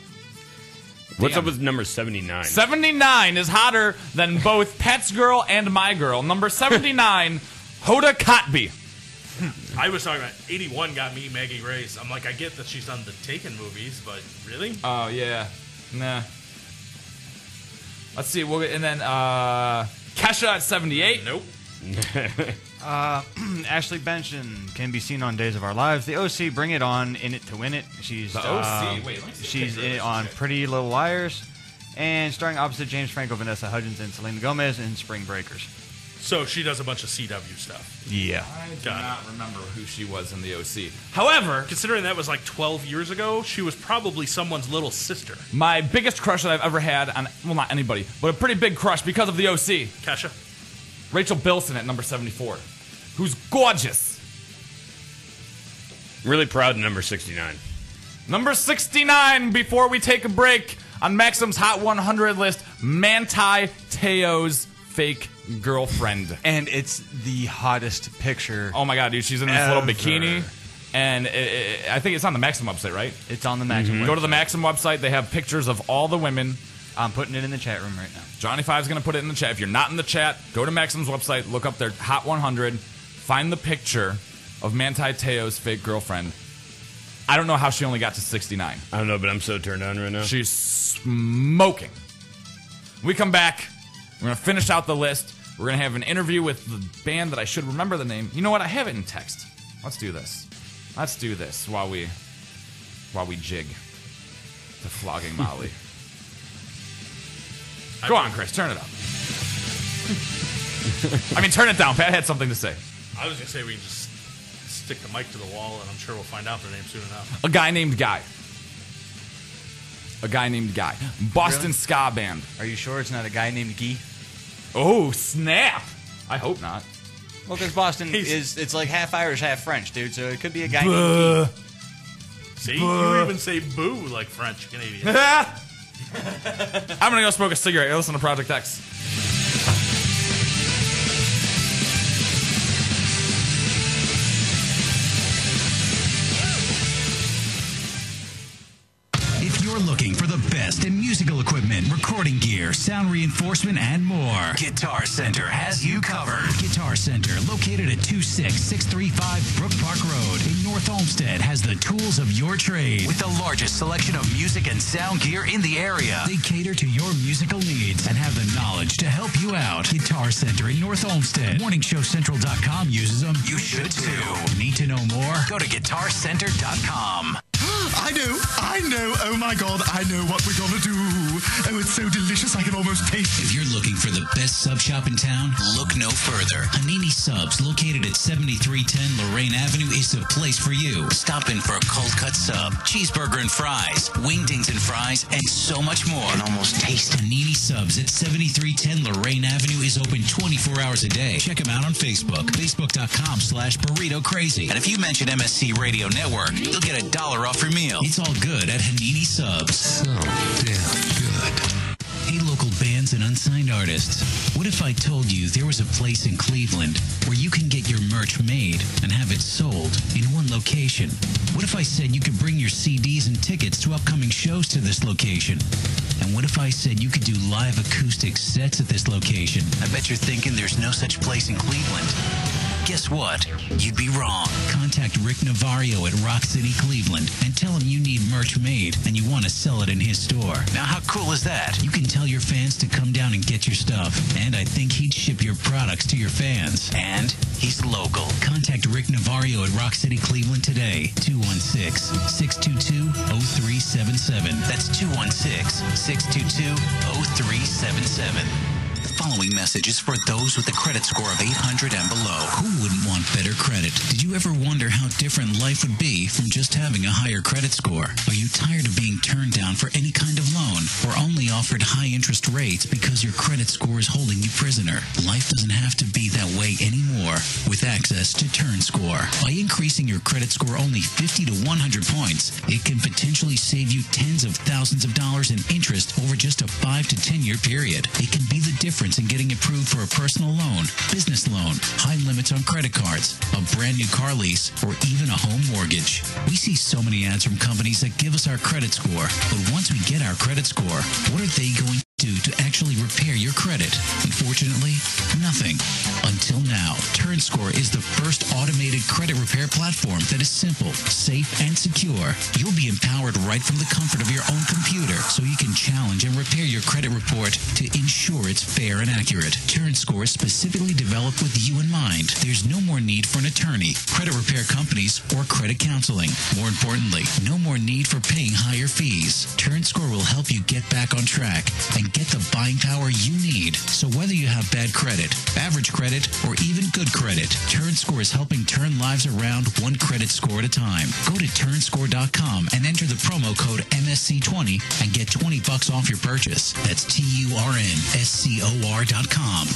What's up with number 79? 79 is hotter than both Pet's girl and my girl. Number 79, Hoda Kotb. I was talking about 81 got me Maggie Grace. I'm like, I get that she's done the Taken movies, but really? Oh, yeah. Nah. Let's see. And then Kesha at 78. Nope. Ashley Benson can be seen on Days of Our Lives. The OC, Bring It On, In It to Win It. She's The OC? Wait, let me see she's in it on Pretty Little Liars. and starring opposite James Franco, Vanessa Hudgens, and Selena Gomez in Spring Breakers. So she does a bunch of CW stuff. Yeah. I do not remember who she was in the OC. However, considering that was like 12 years ago, she was probably someone's little sister. My biggest crush that I've ever had on, well, not anybody, but a pretty big crush because of the OC. Kesha. Rachel Bilson at number 74, who's gorgeous. Really proud of number 69. Number 69, before we take a break, on Maxim's Hot 100 list, Manti Te'o's fake girlfriend. And it's the hottest picture. Oh my god, dude, she's in this little bikini. And I think it's on the Maxim website, right? It's on the Maxim website. Go to the Maxim website. They have pictures of all the women. I'm putting it in the chat room right now. Johnny Five's going to put it in the chat. If you're not in the chat, go to Maxim's website, look up their Hot 100, find the picture of Manti Te'o's fake girlfriend. I don't know how she only got to 69. I don't know, but I'm so turned on right now. She's smoking. When we come back, we're going to finish out the list. We're going to have an interview with the band that I should remember the name. You know what? I have it in text. Let's do this. Let's do this while we jig to Flogging Molly. Go on, Chris. Turn it up. I mean, turn it down. Pat had something to say. I was going to say we can just stick the mic to the wall, and I'm sure we'll find out their name soon enough. A guy named Guy. A guy named Guy. Boston Really? ska band. Are you sure it's not a guy named Guy? Oh, snap. I hope not. Well, because Boston it's like half Irish, half French, dude, so it could be a guy named Guy. See? You even say boo like French Canadian. I'm going to go smoke a cigarette. You're listening to Project X. If you're looking for the best in musical equipment, recording gear, sound reinforcement, and more, Guitar Center has you covered. Guitar Center, located at 26635 Brook Park Road in North Olmsted, has the tools of your trade. With the largest selection of music and sound gear in the area, they cater to your musical needs and have the knowledge to help you out. Guitar Center in North Olmsted. MorningShowCentral.com uses them. You should too. Need to know more? Go to GuitarCenter.com. I know, oh my god, I know what we're gonna do. Oh, it's so delicious, I can almost taste it. If you're looking for the best sub shop in town, look no further. Hanini Subs, located at 7310 Lorraine Avenue, is the place for you. Stop in for a cold cut sub, cheeseburger and fries, wingdings and fries, and so much more. And almost taste Hanini Subs at 7310 Lorraine Avenue is open 24 hours a day. Check them out on Facebook, facebook.com/burrito crazy. And if you mention MSC Radio Network, you'll get $1 off your meal. It's all good at Hanini Subs. So damn good. Hey, local bands and unsigned artists. What if I told you there was a place in Cleveland where you can get your merch made and have it sold in one location? What if I said you could bring your CDs and tickets to upcoming shows to this location? And what if I said you could do live acoustic sets at this location? I bet you're thinking there's no such place in Cleveland. Guess what? You'd be wrong. Contact Rick Navario at Rock City, Cleveland, and tell him you need merch made and you want to sell it in his store. Now, how cool is that? You can tell your fans to come down and get your stuff, and I think he'd ship your products to your fans. And he's local. Contact Rick Navario at Rock City, Cleveland today. 216-622-0377. That's 216-622-0377. The following message is for those with a credit score of 800 and below. Who wouldn't want better credit? Did you ever wonder how different life would be from just having a higher credit score? Are you tired of being turned down for any kind of loan or only offered high interest rates because your credit score is holding you prisoner? Life doesn't have to be that way anymore with access to TurnScore. By increasing your credit score only 50 to 100 points, it can potentially save you tens of thousands of dollars in interest over just a 5 to 10 year period. It can be the difference in getting approved for a personal loan, business loan, high limits on credit cards, a brand new car lease, or even a home mortgage. We see so many ads from companies that give us our credit score, but once we get our credit score, what are they going to do to actually repair your credit? Unfortunately, nothing. Until now, TurnScore is the first automated credit repair platform that is simple, safe, and secure. You'll be empowered right from the comfort of your own computer so you can challenge and repair your credit report to ensure it's fair and accurate. TurnScore is specifically developed with you in mind. There's no more need for an attorney, credit repair companies, or credit counseling. More importantly, no more need for paying higher fees. TurnScore will help you get back on track and get the buying power you need. So whether you have bad credit, average credit, or even good credit, TurnScore is helping turn lives around one credit score at a time. Go to turnscore.com and enter the promo code MSC20 and get $20 off your purchase. That's TURNSCOR.com.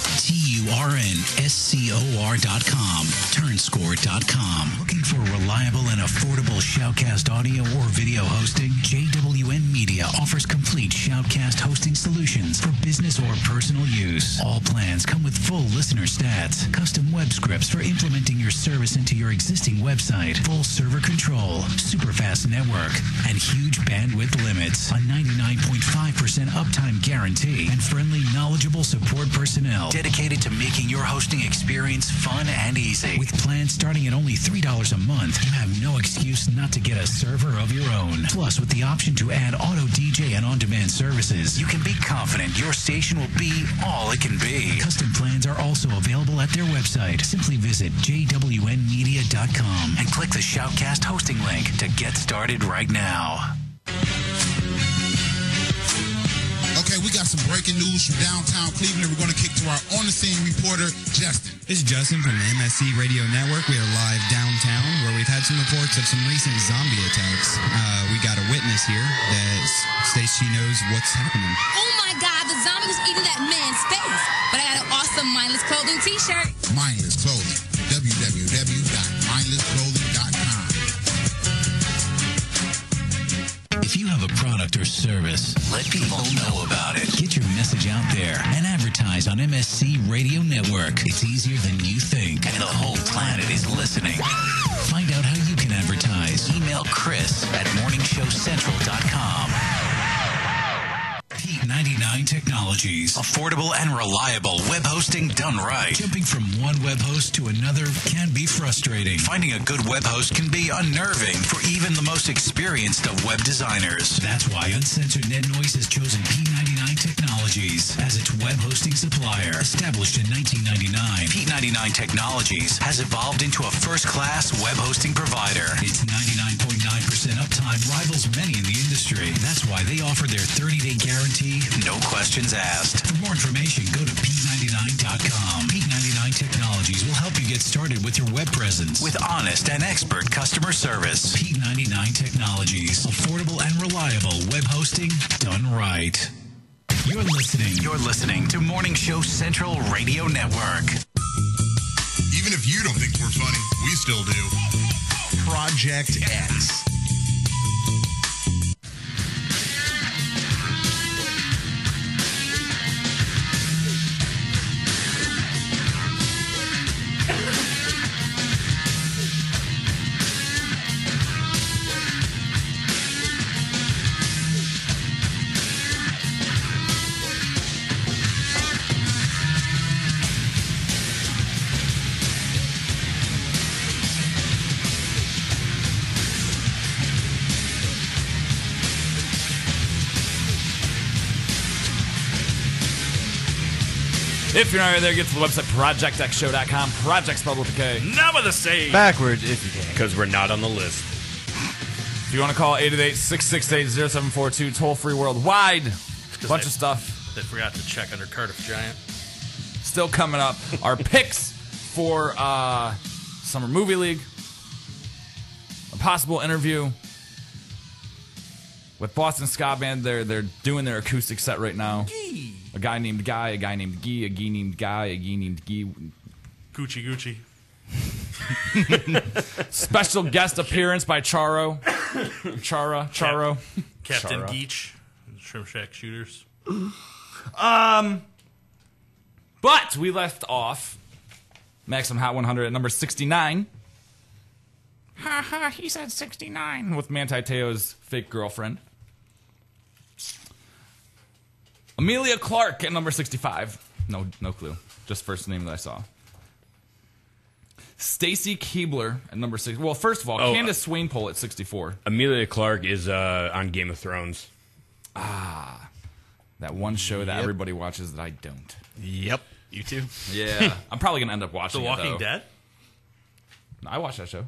TURNSCOR.com. Turnscore.com. Looking for reliable and affordable Shoutcast audio or video hosting? JWN Media offers complete Shoutcast hosting solutions for business or personal use. All plans come with full listener stats, custom web scripts for implementing your service into your existing website, full server control, super fast network, and huge bandwidth limits, a 99.5% uptime guarantee, and friendly, knowledgeable support personnel dedicated to making your hosting experience fun and easy. With plans starting at only $3 a month, you have no excuse not to get a server of your own. Plus, with the option to add auto DJ and on-demand services, you can be confident your station will be all it can be. Custom plans are also available at their website. Simply visit jwnmedia.com and click the Shoutcast hosting link to get started right now. Okay, we got some breaking news from downtown Cleveland. We're going to kick to our on-the-scene reporter, Justin. This is Justin from the Msc Radio Network. We are live downtown where we've had some reports of some recent zombie attacks. We got a witness here that states she knows what's happening. Oh my God, the zombie was eating that man's face. But I got an awesome Mindless Clothing t-shirt. Mindless Clothing. www.mindlessclothing.com. If you have a product or service, let people know about it. Get your message out there and advertise on MSC Radio Network. It's easier than you think, and the whole planet is listening. Find out how you can advertise. Email Chris at morningshowcentral.com. P99 Technologies. Affordable and reliable web hosting done right. Jumping from one web host to another can be frustrating. Finding a good web host can be unnerving for even the most experienced of web designers. That's why Uncensored Net Noise has chosen P99 Technologies as its web hosting supplier. Established in 1999, P99 Technologies has evolved into a first-class web hosting provider. Its 99.9% uptime rivals many in the industry. That's why they offer their 30-day guarantee, no questions asked. For more information, go to P99.com. P99 Technologies will help you get started with your web presence with honest and expert customer service. P99 Technologies. Affordable and reliable web hosting done right. You're listening to Morning Show Central Radio Network. Even if you don't think we're funny, we still do. Project X. If you're not right there, get to the website, projectxshow.com. Project spelled with a K. Not with a C. Backwards if you can. Because we're not on the list. If you want to call 888-668-0742, toll-free worldwide. Bunch of stuff. They forgot to check under Cardiff Giant. Still coming up. Our picks for Summer Movie League. A possible interview with Boston Ska Band. They're doing their acoustic set right now. A guy named Guy, a guy named Guy, a guy named Guy, a guy named Guy. Gucci. Special guest appearance by Charo. Charo. Captain Geach. Shrimp Shack Shooters. But we left off Maximum Hot 100 at number 69. Ha ha, he said 69. With Manti Te'o's fake girlfriend. Amelia Clark at number 65. No clue. Just first name that I saw. Stacy Keebler at number 6. Well, first of all, Candace Swainpole at 64. Amelia Clark is on Game of Thrones. Ah, that one show that everybody watches that I don't. Yep, you too. Yeah, I'm probably gonna end up watching The Walking it, though. Dead? I watched that show.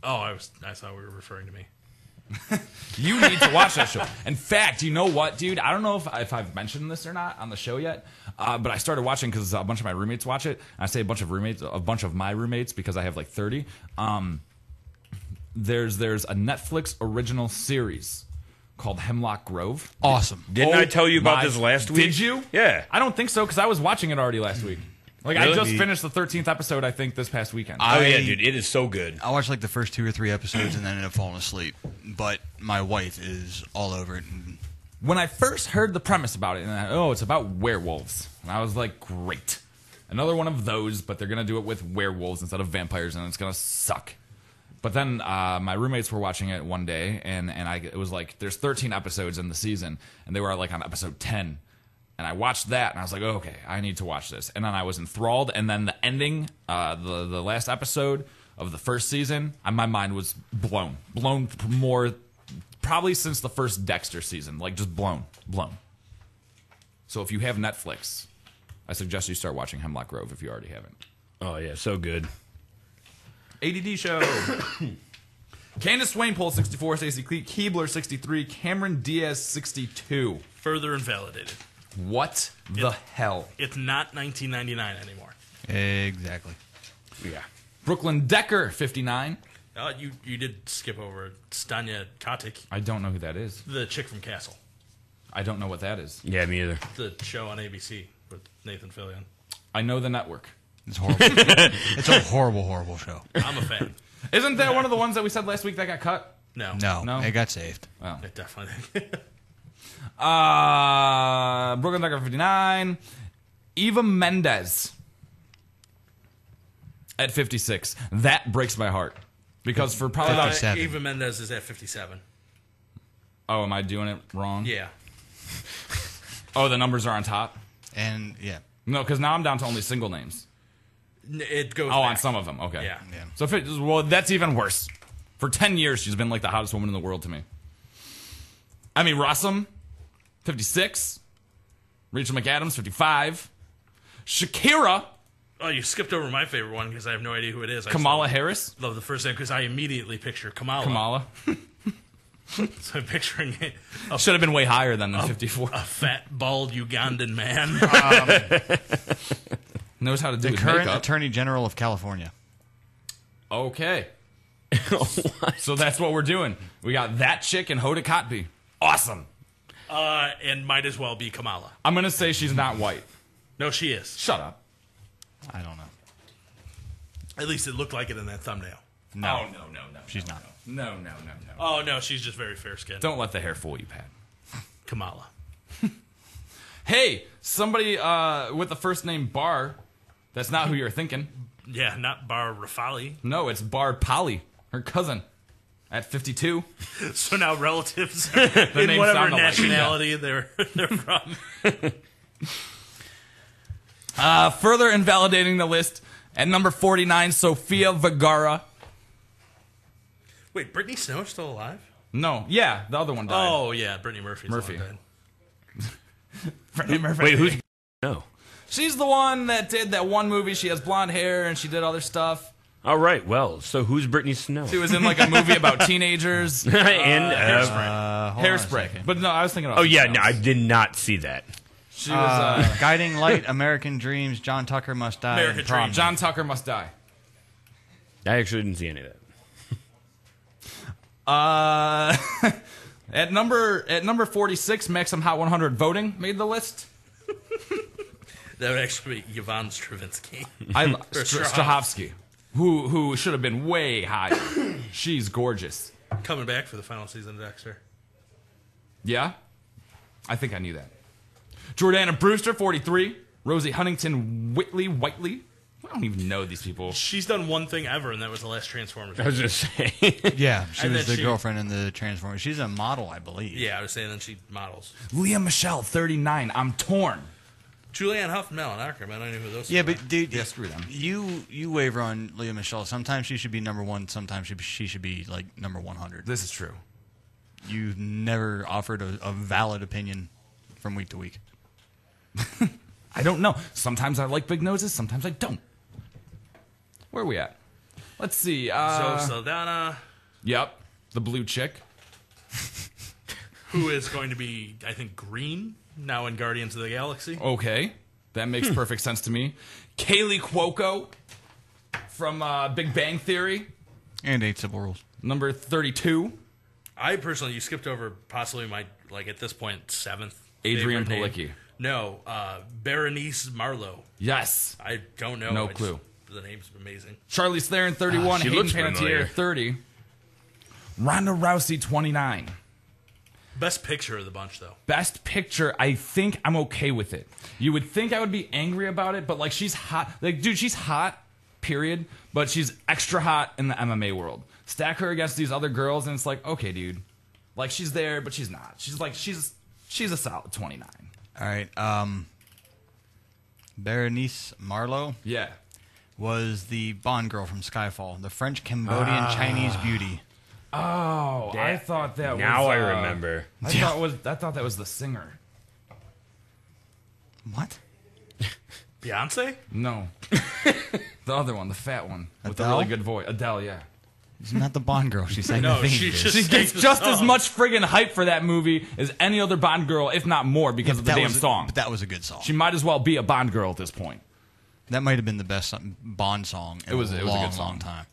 Oh, I thought we were referring to me. You need to watch that show. In fact, you know what, dude? I don't know if I've mentioned this or not on the show yet, but I started watching because a bunch of my roommates watch it. And I say a bunch of my roommates because I have like 30. There's a Netflix original series called Hemlock Grove. Awesome. Didn't I tell you about this last week? Did you? Yeah. I don't think so because I was watching it already last week. Like, Really? I just finished the 13th episode, I think, this past weekend. Oh, yeah, dude. It is so good. I watched like the first 2 or 3 episodes and then ended up falling asleep. But my wife is all over it. When I first heard the premise about it, and it's about werewolves. And I was like, great. Another one of those, but they're going to do it with werewolves instead of vampires, and it's going to suck. But then my roommates were watching it one day, and it was like, there's 13 episodes in the season, and they were like on episode 10. And I watched that, and I was like, oh, okay, I need to watch this. And then I was enthralled, and then the ending, the last episode of the first season, my mind was blown. Blown more, probably since the first Dexter season. Like, just blown. So if you have Netflix, I suggest you start watching Hemlock Grove if you already haven't. Oh, yeah, so good. ADD show. Candace Swainpole, 64. Stacey Keebler, 63. Cameron Diaz, 62. Further invalidated. What the hell? It's not 1999 anymore. Exactly. Yeah. Brooklyn Decker, 59. You did skip over Stanya Katic. I don't know who that is. The chick from Castle. I don't know what that is. Yeah, me either. The show on ABC with Nathan Fillion. I know the network. It's horrible. It's a horrible, horrible show. I'm a fan. Isn't that one of the ones that we said last week that got cut? No. No, it got saved. Oh. It definitely Brooklyn Decker, 59. Eva Mendes at 56. That breaks my heart. Because for probably about... 57. Eva Mendes is at 57. Oh, am I doing it wrong? Yeah. Oh, the numbers are on top? And, yeah. No, because now I'm down to only single names. It goes Oh, back. on some of them. Okay. Yeah. So, well, that's even worse. For 10 years, she's been like the hottest woman in the world to me. I mean, Rossum, 56. Rachel McAdams, 55. Shakira. Oh, you skipped over my favorite one because I have no idea who it is. Kamala Harris. Love the first name because I immediately picture Kamala. Kamala. So I'm picturing it. Should have been way higher than the 54. A fat, bald Ugandan man. Knows how to do The his current makeup. Attorney General of California. Okay. So that's what we're doing. We got that chick and Hoda Kotb. Awesome. And might as well be Kamala. I'm going to say she's not white. No, she is. Shut up. I don't know. At least it looked like it in that thumbnail. No. Oh, no. She's not. No. Oh, no, she's just very fair-skinned. Don't let the hair fool you, Pat. Kamala. Hey, somebody with the first name Bar. That's not who you're thinking. Yeah, not Bar Rafali. No, it's Bar Polly, her cousin, at 52. So now relatives The in names whatever sound alike. nationality they're from. Further invalidating the list, at number 49, Sofia Vergara. Wait, Brittany Snow's still alive? No, yeah, the other one died. Oh, yeah, Brittany Murphy's Murphy. the one dead. Brittany Murphy. Wait, who's... No. She's the one that did that one movie. She has blonde hair and she did other stuff. All right, well, so who's Brittany Snow? She was in like a movie about teenagers. and Hairspray. But no, I was thinking about Oh, yeah, something no, I else. did not see that. She was Guiding Light, American Dreams, John Tucker Must Die. American and Prom. Dreams. John Tucker Must Die. I actually didn't see any of that. At number 46, Maxim Hot 100 voting made the list. That would actually be Yvonne Stravinsky. Strahovski, who should have been way higher. She's gorgeous. Coming back for the final season of Dexter. Yeah? I think I knew that. Jordana Brewster, 43. Rosie Huntington Whitley, I don't even know these people. She's done one thing ever, and that was the last Transformers. I was just saying. Yeah, she And was then the girlfriend in the Transformers. She's a model, I believe. Yeah, I was saying that she models. Leah Michelle, 39. I'm torn. Julianne Hough and Malin Ackerman. I know who those. Yeah, two are. but dude, Yeah, screw them. You waver on Leah Michelle. Sometimes she should be number one. Sometimes she should be like number 100. This is true. You've never offered a valid opinion from week to week. I don't know. Sometimes I like big noses. Sometimes I don't. Where are we at? Let's see. Zoe Saldana, Yep. The blue chick. who is going to be, I think, green now in Guardians of the Galaxy. Okay. That makes perfect sense to me. Kaylee Cuoco from Big Bang Theory. And 8 Civil Rules. Number 32. I personally, you skipped over possibly my, like at this point, 7th. Adrian favorite Palicki. name. No, Berenice Marlowe. Yes. I don't know. No clue. The name's amazing. Charlize Theron, 31. she Hayden looks Panettiere, familiar. 30. Ronda Rousey, 29. Best picture of the bunch, though. Best picture, I think I'm okay with it. You would think I would be angry about it, but like she's hot. Like, dude, she's hot, period. But she's extra hot in the MMA world. Stack her against these other girls, and it's like, okay, dude. Like, she's there, but she's not. She's a solid 29. All right. Berenice Marlowe Yeah. was the Bond girl from Skyfall, the French Cambodian Chinese beauty. Oh, I thought that Now was... I remember. I thought that was the singer. What? Beyonce? No. The other one, the fat one. With a Adele? really good voice. Adele, yeah. She's not the Bond girl. She sang No, the theme. she dude. just She gets sang the just as song. much friggin' hype for that movie as any other Bond girl, if not more, because of the That damn was song. But that was a good song. She might as well be a Bond girl at this point. That might have been the best Bond song in It was a a long, good song. long time.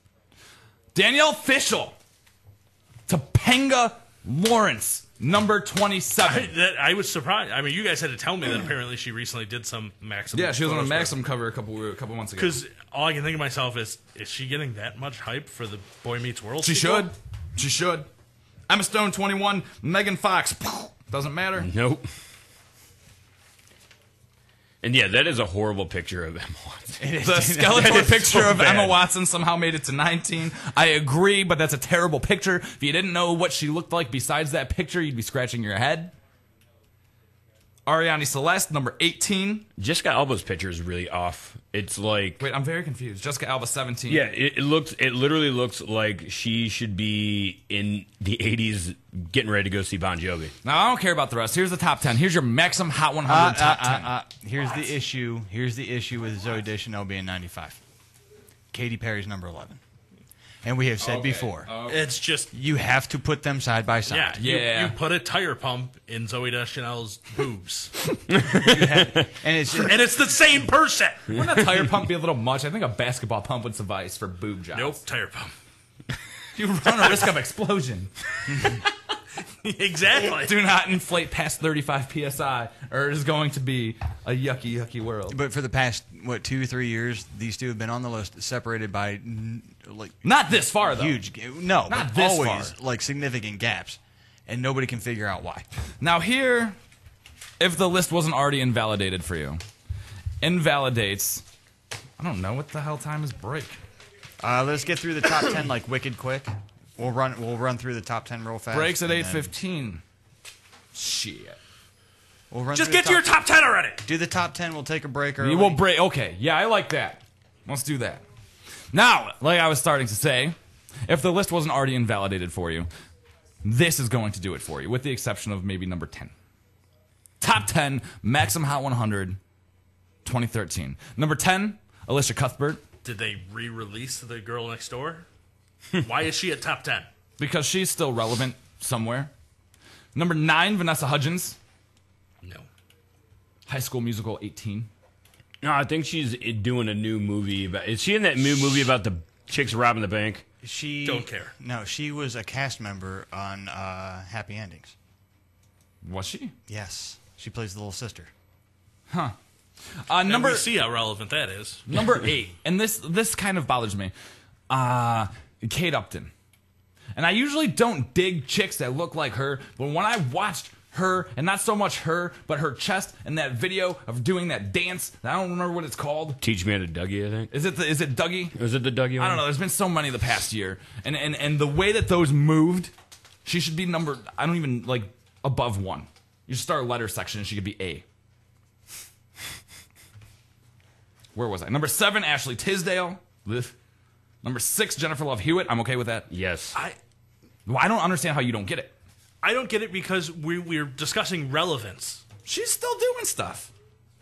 Danielle Fishel. Topanga Lawrence, number 27. I was surprised. I mean, you guys had to tell me that apparently she recently did some Maxim. Yeah, she was on a Maxim cover a couple months ago. Because all I can think of myself is she getting that much hype for the Boy Meets World? She sequel? should. She should. Emma Stone, 21. Megan Fox. Doesn't matter. Nope. And yeah, that is a horrible picture of Emma Watson. The Skeletor picture so of Emma bad. Watson somehow made it to 19. I agree, but that's a terrible picture. If you didn't know what she looked like besides that picture, you'd be scratching your head. Ariane Celeste, number 18. Jessica Alba's picture is really off. It's like... Wait, I'm very confused. Jessica Alba, 17. Yeah, it literally looks like she should be in the 80s getting ready to go see Bon Jovi. Now, I don't care about the rest. Here's the top 10. Here's your Maxim Hot 100 top 10. Here's the issue. Here's the issue with Zooey Deschanel being 95. Katy Perry's number 11. And we have said before, It's just... you have to put them side by side. Yeah, you put a tire pump in Zooey Deschanel's boobs. And it's just, And it's the same person! Wouldn't a tire pump be a little much? I think a basketball pump would suffice for boob jobs. Nope, tire pump. You run a risk of explosion. Exactly. Do not inflate past 35 psi, or it is going to be a yucky, yucky world. but for the past 2-3 years, these two have been on the list, separated by like Not this far, though. huge. No, Not but this always far. like significant gaps, and nobody can figure out why. Now here, if the list wasn't already invalidated for you, invalidates. I don't know what the hell time is break. Let's get through the top 10 like wicked quick. We'll run through the top 10 real fast. Breaks at and then 8:15. Shit. We'll run Just through get the to your top 10 already! Do the top 10. We'll take a break early. You will break. Okay, yeah, I like that. Let's do that. Now, like I was starting to say, if the list wasn't already invalidated for you, this is going to do it for you, with the exception of maybe number 10. Top 10, Maxim Hot 100, 2013. Number 10, Alicia Cuthbert, Did they re-release The Girl Next Door? Why is she at top 10? because she's still relevant somewhere. Number 9, Vanessa Hudgens, No. High School Musical 18. No, I think she's doing a new movie. Is she in that new movie about the chicks robbing the bank? She Don't care. No, she was a cast member on Happy Endings. Was she? Yes, she plays the little sister. Huh. And Number we see how relevant that is. Number 8, and this kind of bothers me. Kate Upton. And I usually don't dig chicks that look like her, but when I watched her, and not so much her, but her chest and that video of doing that dance. I don't remember what it's called. Teach Me How to Dougie, I think. Is it Dougie? Was it the Dougie one? I don't know. There's been so many the past year. And the way that those moved, she should be above 1. You should start a letter section and she could be A. Where was I? Number 7, Ashley Tisdale. Number 6, Jennifer Love Hewitt. I'm okay with that. Yes. I don't understand how you don't get it. I don't get it because we're discussing relevance. She's still doing stuff.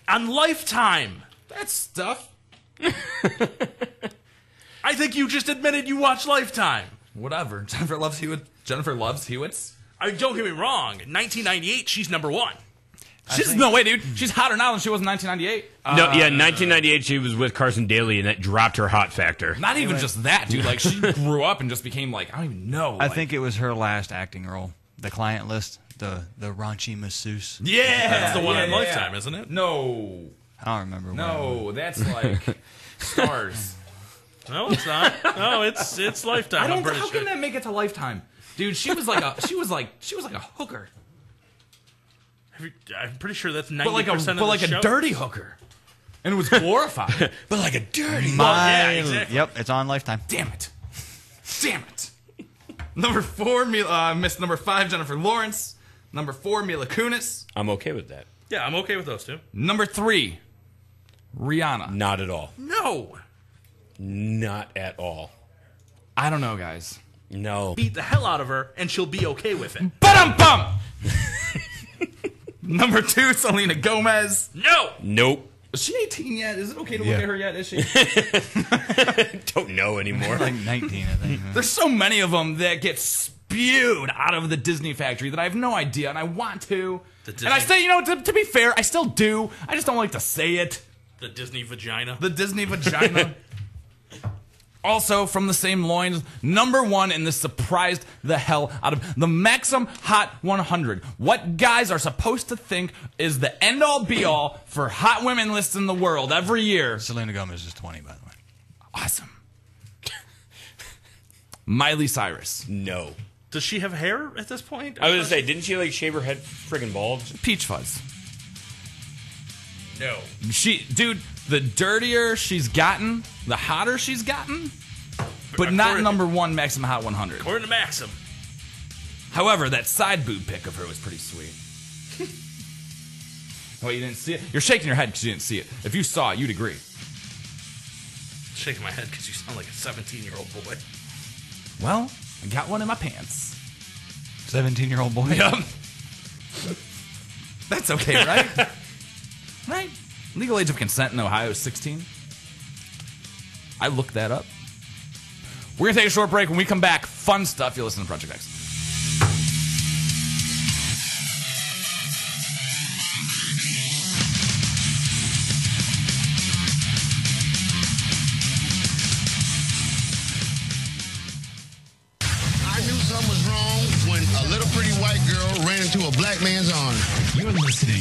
On Lifetime. That's stuff. I think you just admitted you watch Lifetime. Whatever. Jennifer Loves Hewitts. Don't get me wrong. 1998, she's number 1. No way, dude. She's hotter now than she was in 1998. No, yeah, in 1998 she was with Carson Daly, and that dropped her hot factor. Not even just that, dude. Like, she grew up and just became like, I don't even know. I think it was her last acting role. The Client List, the raunchy masseuse. Yeah, that's the one on Lifetime, isn't it? No, I don't remember. No, that's like Stars. No, it's not. No, it's Lifetime. How can that make it to Lifetime, dude? She was like a hooker. I'm pretty sure that's 90% but like a dirty hooker, and it was glorified. But like a dirty. Yeah, exactly. Yep, it's on Lifetime. Damn it. Number 4, Miss Number 5, Jennifer Lawrence. Number 4, Mila Kunis. I'm okay with that. Yeah, I'm okay with those two. Number 3, Rihanna. Not at all. No. Not at all. I don't know, guys. No. Beat the hell out of her, and she'll be okay with it. Ba-dum-bum! Number 2, Selena Gomez. No. Nope. Is she 18 yet? Is it okay to look at her yet? Is she? Don't know anymore. Like 19, I think. There's so many of them that get spewed out of the Disney factory that I have no idea, and I want to. And I say, to be fair, I still do. I just don't like to say it. The Disney vagina. The Disney vagina. Also, from the same loins, number 1 in this surprised the hell out of the Maxim Hot 100. What guys are supposed to think is the end-all, be-all for hot women lists in the world every year. Selena Gomez is 20, by the way. Awesome. Miley Cyrus. No. Does she have hair at this point? I was going to say, didn't she shave her head friggin' bald? Peach Fuzz. No. Dude, the dirtier she's gotten, the hotter she's gotten, but not number 1 Maxim Hot 100. According to Maxim. However, that side boob pic of her was pretty sweet. Oh, you didn't see it? You're shaking your head because you didn't see it. If you saw it, you'd agree. Shaking my head because you sound like a 17-year-old boy. Well, I got one in my pants. 17-year-old boy? Yep. That's okay, right? Right? Legal age of consent in Ohio is 16. I looked that up. We're going to take a short break. When we come back, fun stuff. You'll listen to Projekt X. I knew something was wrong when a little pretty white girl ran into a black man's arms.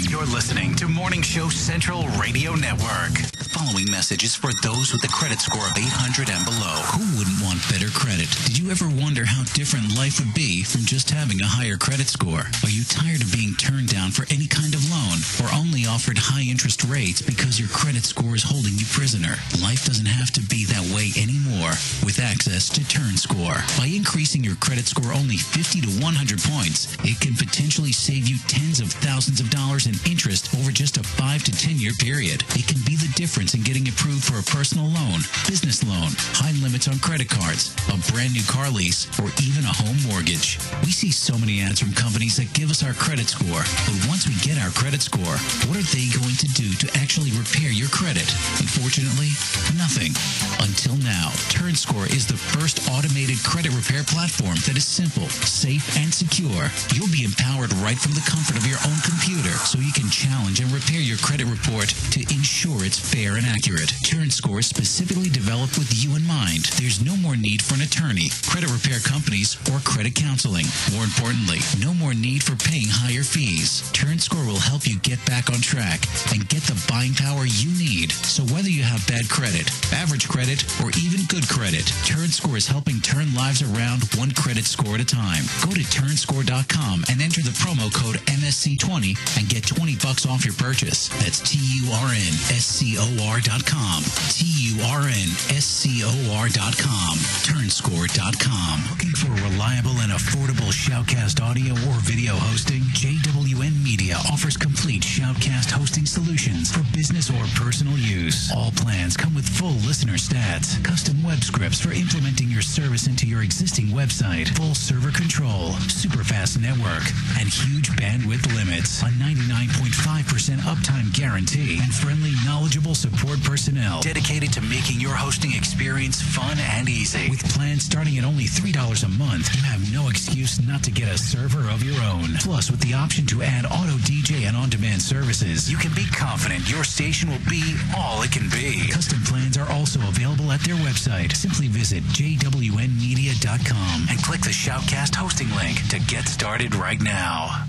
You're listening to Morning Show Central Radio Network. The following message is for those with a credit score of 800 and below. Who wouldn't want better credit? Did you ever wonder how different life would be from just having a higher credit score? Are you tired of being turned down for any kind of loan or only offered high interest rates because your credit score is holding you prisoner? Life doesn't have to be that way anymore with access to TurnScore. By increasing your credit score only 50 to 100 points, it can potentially save you tens of thousands of dollars in interest over just a 5 to 10 year period. It can be the difference in getting approved for a personal loan, business loan, high limits on credit cards, a brand new car lease, or even a home mortgage. We see so many ads from companies that give us our credit score, but once we get our credit score, what are they going to do to actually repair your credit? Unfortunately, nothing. Until now, TurnScore is the first automated credit repair platform that is simple, safe, and secure. You'll be empowered right from the comfort of your own computer so you can challenge and repair your credit report to ensure it's fair fair and accurate. TurnScore is specifically developed with you in mind. There's no more need for an attorney, credit repair companies, or credit counseling. More importantly, no more need for paying higher fees. TurnScore will help you get back on track and get the buying power you need. So whether you have bad credit, average credit, or even good credit, TurnScore is helping turn lives around one credit score at a time. Go to turnscore.com and enter the promo code MSC20 and get $20 off your purchase. That's TURNSCOR.com. TURNSCOR.com. Turnscore.com. Looking for reliable and affordable Shoutcast audio or video hosting? JWN Media offers complete Shoutcast hosting solutions for business or personal use. All plans come with full listener stats, custom web scripts for implementing your service into your existing website, full server control, super fast network, and huge bandwidth limits, a 99.5% uptime guarantee, and friendly, knowledgeable support personnel dedicated to making your hosting experience fun and easy. With plans starting at only $3 a month, you have no excuse not to get a server of your own. Plus, with the option to add auto DJ and on-demand services, you can be confident your station will be all it can be. Custom plans are also available at their website. Simply visit jwnmedia.com and click the Shoutcast hosting link to get started right now.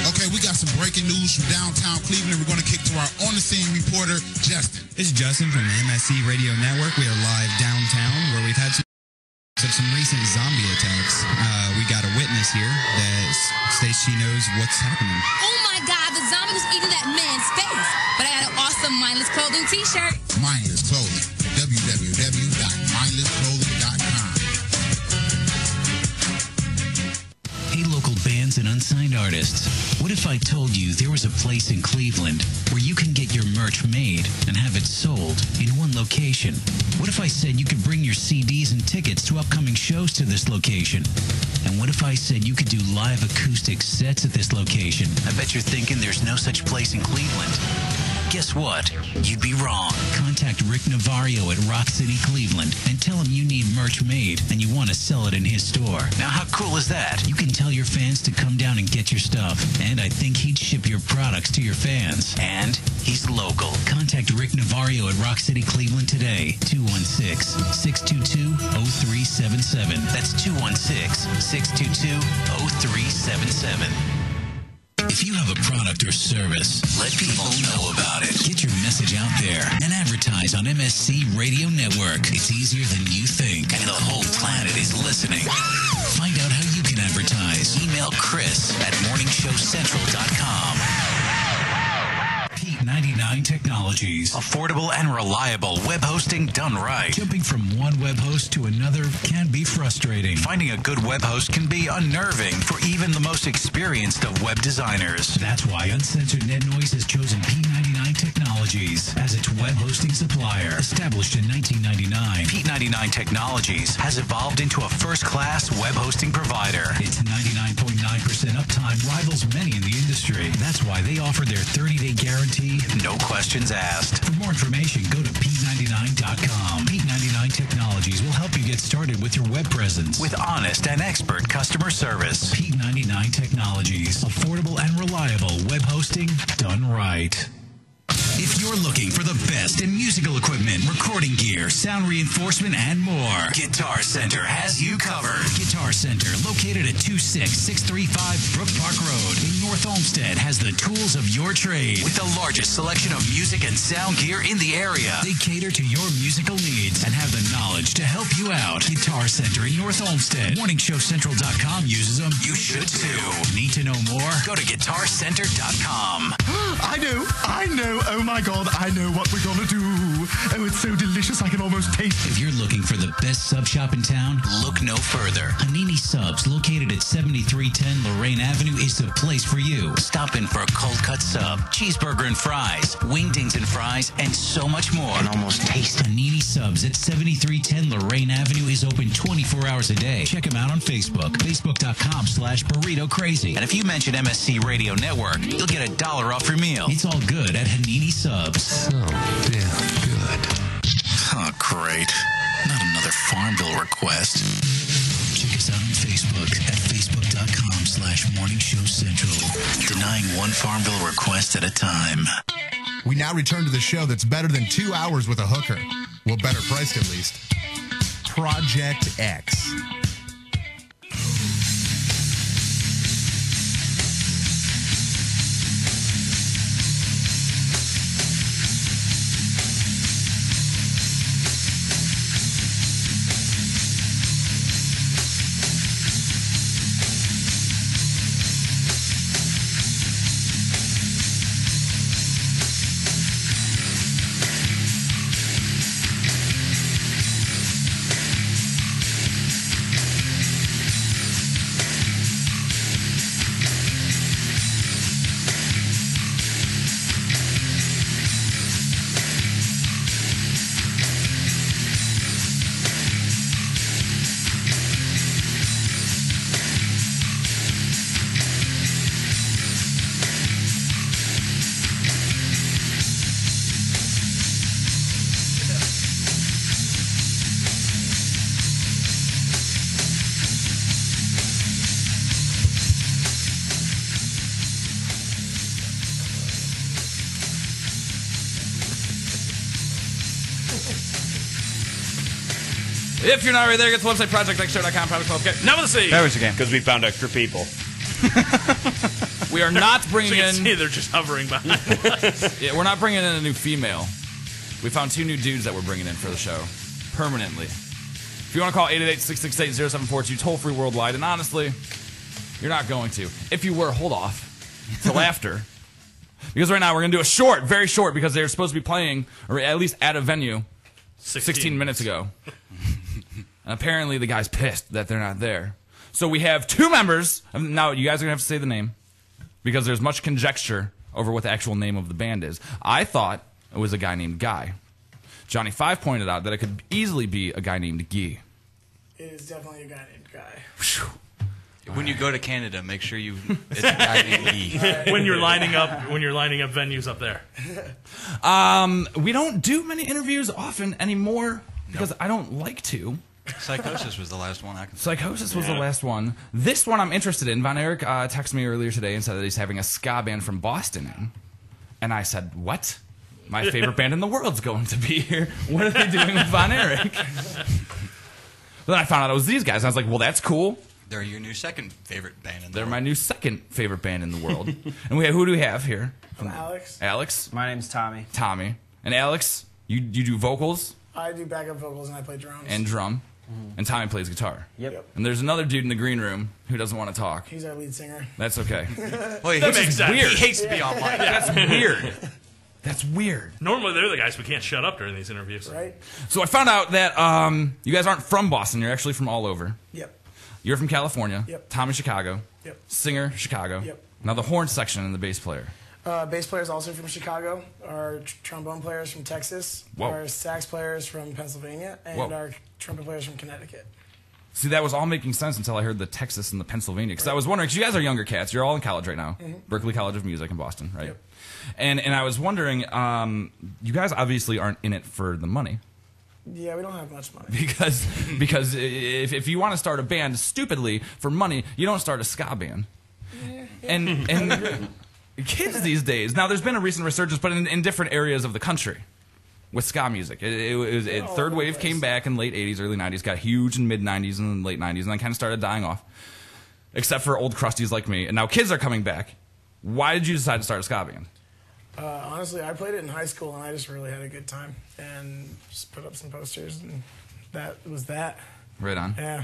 Okay, we got some breaking news from downtown Cleveland. We're going to kick to our on-the-scene reporter, Justin. This is Justin from the Msc Radio Network. We are live downtown where we've had some recent zombie attacks. We got a witness here that states she knows what's happening. Oh my God, the zombie was eating that man's face. But I got an awesome Mindless Clothing t-shirt. Mindless Clothing. www.mindlessclothing.com. Hey, local bands and unsigned artists. What if I told you there was a place in Cleveland where you can get your merch made and have it sold in one location? What if I said you could bring your CDs and tickets to upcoming shows to this location? And what if I said you could do live acoustic sets at this location? I bet you're thinking there's no such place in Cleveland. Guess what? You'd be wrong. Contact Rick Navario at Rock City, Cleveland, and tell him you need merch made and you want to sell it in his store. Now, how cool is that? You can tell your fans to come down and get your stuff, and I think he'd ship your products to your fans. And he's local. Contact Rick Navario at Rock City, Cleveland today. 216-622-0377. That's 216-622-0377. If you have a product or service, let people know about it. Get your message out there and advertise on MSC Radio Network. It's easier than you think, and the whole planet is listening. Find out how you can advertise. Email Chris at morningshowcentral.com. Pete 99 Technologies. Affordable and reliable web hosting done right. Jumping from one web host to another can be frustrating. Finding a good web host can be unnerving for even the most experienced of web designers. That's why Uncensored Net Noise has chosen P99 Technologies as its web hosting supplier. Established in 1999, P99 Technologies has evolved into a first-class web hosting provider. Its 99.9% uptime rivals many in the industry. That's why they offer their 30-day guarantee, no questions asked. For more information, go to P99.com. P99 Technologies will help you get started with your web presence with honest and expert customer service. P99 Technologies. Affordable and reliable web hosting done right. If you're looking for the best in musical equipment, recording gear, sound reinforcement, and more, Guitar Center has you covered. Guitar Center, located at 26635 Brook Park Road in North Olmsted, has the tools of your trade with the largest selection of music and sound gear in the area. They cater to your musical needs and have the knowledge to help you out. Guitar Center in North Olmsted. MorningshowCentral.com uses them. You should too. Need to know more? Go to GuitarCenter.com. I know. Oh my God, I know what we're gonna do. Oh, it's so delicious, I can almost taste it. If you're looking for the best sub shop in town, look no further. Hanini Subs, located at 7310 Lorraine Avenue, is the place for you. Stop in for a cold cut sub, cheeseburger and fries, wingdings and fries, and so much more. And almost taste Hanini Subs at 7310 Lorraine Avenue is open 24 hours a day. Check them out on Facebook, facebook.com/burrito crazy. And if you mention MSC Radio Network, you'll get $1 off your meal. It's all good at Hanini Subs. So damn good. Oh, great. Not another Farmville request. Check us out on Facebook at facebook.com Facebook.com/Morning Show Central. Denying one Farmville request at a time. We now return to the show that's better than 2 hours with a hooker. Well, better priced at least. Projekt X. If you're not right there, get the website, projectxshow.com, product 12K. Now with the C. That was a game. Because we found extra people. We are not bringing so you can in... see they're just hovering behind. Yeah, we're not bringing in a new female. We found 2 new dudes that we're bringing in for the show. Permanently. If you want to call 888-668-0742, toll-free worldwide. And honestly, you're not going to. If you were, hold off till after. Because right now we're going to do a short, very short, because they're supposed to be playing, or at least at a venue, 16 minutes ago. And apparently the guy's pissed that they're not there. So we have 2 members. Now, you guys are going to have to say the name, because there's much conjecture over what the actual name of the band is. I thought it was a guy named Guy. Johnny 5 pointed out that it could easily be a guy named Guy. It is definitely a guy named Guy. When you go to Canada, make sure it's a guy named Guy. When you're lining up venues up there. We don't do many interviews often anymore because I don't like to. Psychosis was the last one I can. Psychosis was the last one. This one I'm interested in. Von Erich texted me earlier today and said that he's having a ska band from Boston in. And I said, what? My favorite band in the world's going to be here. What are they doing with Von Erich? Then I found out it was these guys. And I was like, well, that's cool. They're your new second favorite band in the world. They're my new second favorite band in the world. And who do we have here? I'm Alex. Alex? My name's Tommy. Tommy. And Alex, you do vocals? I do backup vocals and I play drums. And drum. And Tommy plays guitar. Yep. And there's another dude in the green room who doesn't want to talk. He's our lead singer. That's okay. Well, That makes sense. Weird. He hates to be on mic. That's weird. That's weird. Normally they're the guys who can't shut up during these interviews. Right? So I found out that you guys aren't from Boston. You're actually from all over. Yep. You're from California. Yep. Tommy, Chicago. Yep. Singer, Chicago. Yep. Now the horn section and the bass player. Bass player's also from Chicago. Our trombone player's from Texas. Whoa. Our sax player's from Pennsylvania. And Whoa. our trumpet player's from Connecticut. See, that was all making sense until I heard the Texas and the Pennsylvania. Because I was wondering, because you guys are younger cats. You're all in college right now. Berklee College of Music in Boston, right? Yep. And I was wondering, you guys obviously aren't in it for the money. Yeah, we don't have much money. Because if you want to start a band stupidly for money, you don't start a ska band. And kids these days, now there's been a recent resurgence, but in different areas of the country with ska music. Third wave came back in late 80s, early 90s, got huge in mid 90s and late 90s, and then kind of started dying off. Except for old crusties like me. And now kids are coming back. Why did you decide to start a ska band? Honestly, I played it in high school, and I just really had a good time. And just put up some posters, and that was that. Right on. Yeah.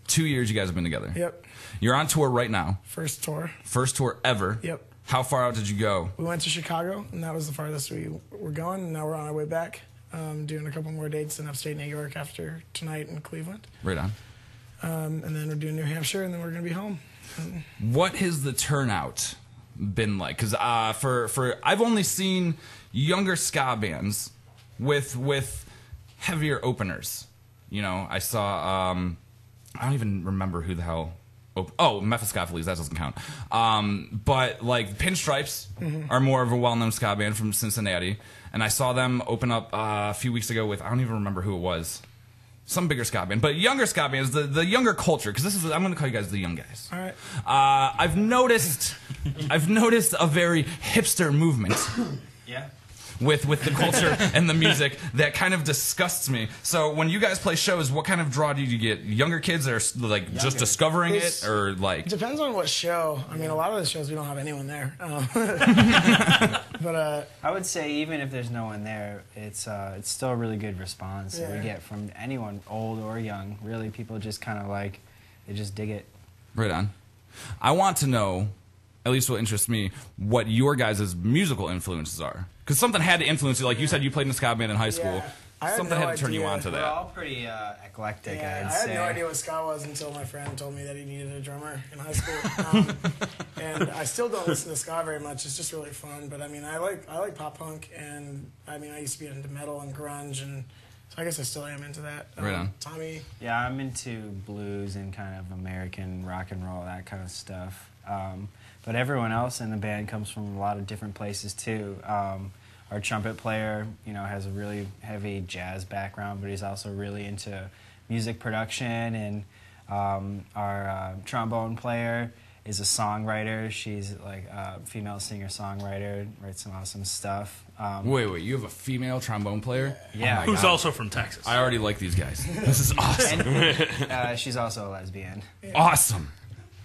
2 years you guys have been together. Yep. You're on tour right now. First tour. First tour ever. Yep. How far out did you go? We went to Chicago, and that was the farthest we were going, and now we're on our way back, doing a couple more dates in upstate New York after tonight in Cleveland. Right on. And then we're doing New Hampshire, and then we're going to be home. What has the turnout been like? Because for I've only seen younger ska bands with heavier openers. You know, I saw I don't even remember who the hell. Mephistopheles, that doesn't count. But like Pinstripes are more of a well-known ska band from Cincinnati, and I saw them open up a few weeks ago with I don't even remember who it was. some bigger ska band, but younger ska bands, the younger culture, because I'm going to call you guys the young guys. All right. I've noticed a very hipster movement. Yeah. With the culture and the music that kind of disgusts me. So when you guys play shows, what kind of draw do you get? Younger kids that are like just discovering it, or like? It depends on what show. I mean, a lot of the shows we don't have anyone there. But I would say even if there's no one there, it's still a really good response that we Yeah. get from anyone, old or young. Really, people just kind of like, they just dig it. Right on. I want to know, at least what interests me, what your guys' musical influences are. Because something had to influence you. Like you said, you played in a ska band in high school. I had Something no had to turn you idea. on to We're that. all pretty eclectic, yeah, I'd I had say. no idea what ska was until my friend told me that he needed a drummer in high school. And I still don't listen to ska very much. It's just really fun. But I mean, I like pop punk, and I mean, I used to be into metal and grunge, and so I guess I still am into that. Right on. Tommy. Yeah, I'm into blues and kind of American rock and roll, that kind of stuff. But everyone else in the band comes from a lot of different places too. Our trumpet player, has a really heavy jazz background, but he's also really into music production. And our trombone player is a songwriter. She's like a female singer-songwriter, writes some awesome stuff. Wait, you have a female trombone player? Yeah. Who's also from Texas. I already like these guys. This is awesome. And, she's also a lesbian. Awesome.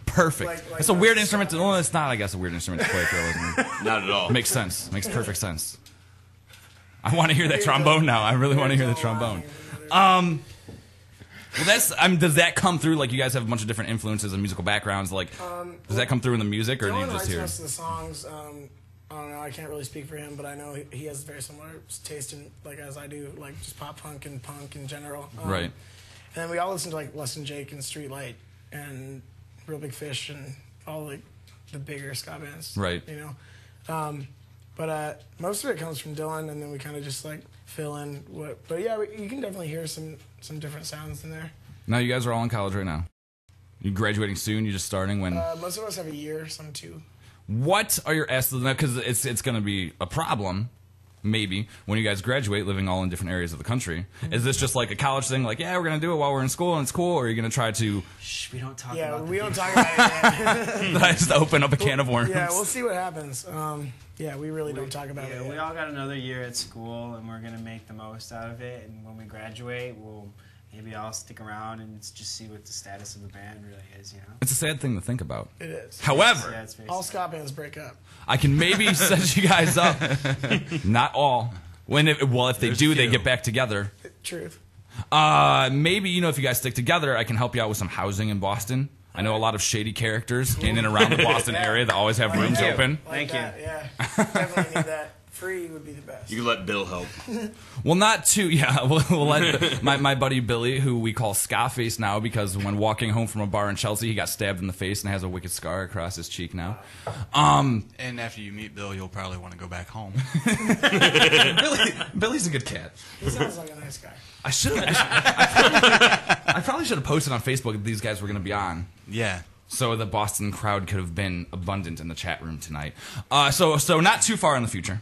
Perfect. Like It's a weird instrument to... Well, it's not, I guess, a weird instrument to play for a living. Not at all. Makes sense. Makes perfect sense. I want to hear that trombone now. I really want to hear the trombone. Well, does that come through? Like, you guys have a bunch of different influences and musical backgrounds. Like, does that come through in the music, or do you Dylan just writes hear? most of the songs. I don't know. I can't really speak for him, but I know he has very similar taste in, like, as I do, like just pop punk and punk in general. Right. And then we all listen to like Less Than Jake and Streetlight and Real Big Fish and all like the bigger ska bands. Right. But most of it comes from Dylan, and then we kind of just like fill in what. But yeah, you can definitely hear some different sounds in there. Now, you guys are all in college right now. You graduating soon? You just starting? When? Most of us have a year, some 2. What are your estimates? Because it's going to be a problem, maybe, when you guys graduate, living all in different areas of the country. Is this just like a college thing? Like, yeah, we're going to do it while we're in school, and it's cool, or are you going to try to? Shh, we don't talk Yeah, about we don't talk about it yet. I just open up a can of worms. Yeah, we'll see what happens. Yeah, we really don't talk about it yet. We all got another year at school, and we're going to make the most out of it. And when we graduate, we'll maybe all stick around and just see what the status of the band really is, It's a sad thing to think about. It is. However, Yeah, it's very All sad. ska bands break up. I can maybe set you guys up. Not all. If they do, they get back together. Truth. Maybe, if you guys stick together, I can help you out with some housing in Boston. I know a lot of shady characters in and around the Boston area that always have rooms open. Like that, yeah. Definitely need that. Free would be the best. You can let Bill help. Well, not too. Yeah, we'll let my buddy Billy, who we call Scarface now, because when walking home from a bar in Chelsea, he got stabbed in the face and has a wicked scar across his cheek now. And after you meet Bill, you'll probably want to go back home. Billy's a good cat. He sounds like a nice guy. I probably should have posted on Facebook that these guys were going to be on. Yeah. So the Boston crowd could have been abundant in the chat room tonight. So not too far in the future.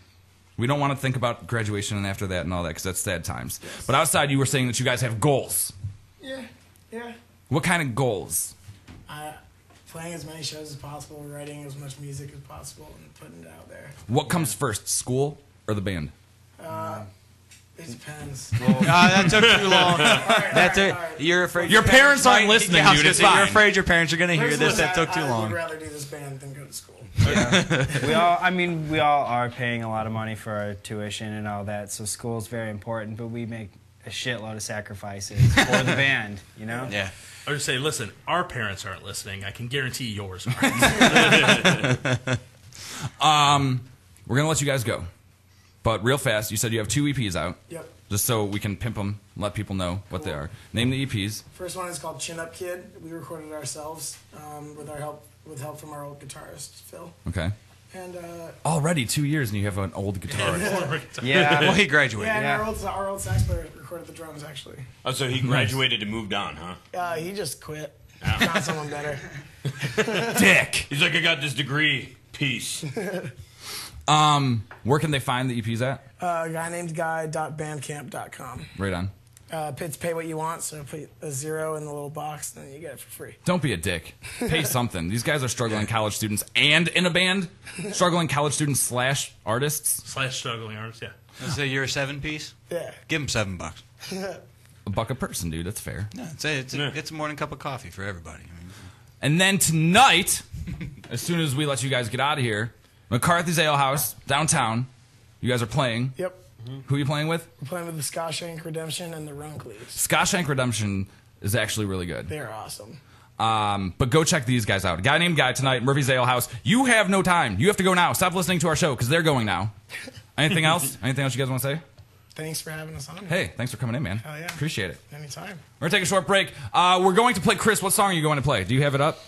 We don't want to think about graduation and after that and all that, because that's sad times. Yes. But outside, you were saying that you guys have goals. Yeah. What kind of goals? Playing as many shows as possible, writing as much music as possible, and putting it out there. What comes first, school or the band? It depends. That took too long. All right. You're afraid your parents aren't listening, dude. It's fine. You're afraid your parents are going to hear this. That took too I long. would rather do this band than go to school. Yeah. We all are paying a lot of money for our tuition and all that, so school's very important, but we make a shitload of sacrifices for the band, Yeah. I would say, listen, our parents aren't listening. I can guarantee yours are. We're going to let you guys go. But real fast, you said you have 2 EPs out. Yep. Just so we can pimp them, let people know what they are. Name the EPs. First one is called Chin Up Kid. We recorded it ourselves with help from our old guitarist, Phil. Okay. And already 2 years and you have an old guitarist. Yeah. Well, he graduated. Yeah, and our old sax player recorded the drums, actually. Oh, so he graduated and moved on, huh? He just quit. Found someone better. Dick. He's like, I got this degree. Peace. Where can they find the EPs at? A guy named guy.bandcamp.com. Right on. It's pay what you want, so put a 0 in the little box, and then you get it for free. Don't be a dick. Pay something. These guys are struggling college students and in a band. Struggling college students / artists. / struggling artists, yeah. Let's say you're a 7-piece. Yeah. Give them $7. $1 a person, dude. That's fair. Yeah, it's a morning cup of coffee for everybody. And then tonight, as soon as we let you guys get out of here, McCarthy's Ale House, downtown. You guys are playing. Yep. Who are you playing with? We're playing with the Scotchshank Redemption and the Runkleys. Scotchshank Redemption is actually really good. They're awesome. But go check these guys out. A guy named Guy tonight, Murphy's Ale House. You have no time. You have to go now. Stop listening to our show because they're going now. Anything else? Anything else you guys want to say? Thanks for having us on. Hey, thanks for coming in, man. Hell yeah. Appreciate it. Anytime. We're going to take a short break. We're going to play Chris. What song are you going to play? Do you have it up?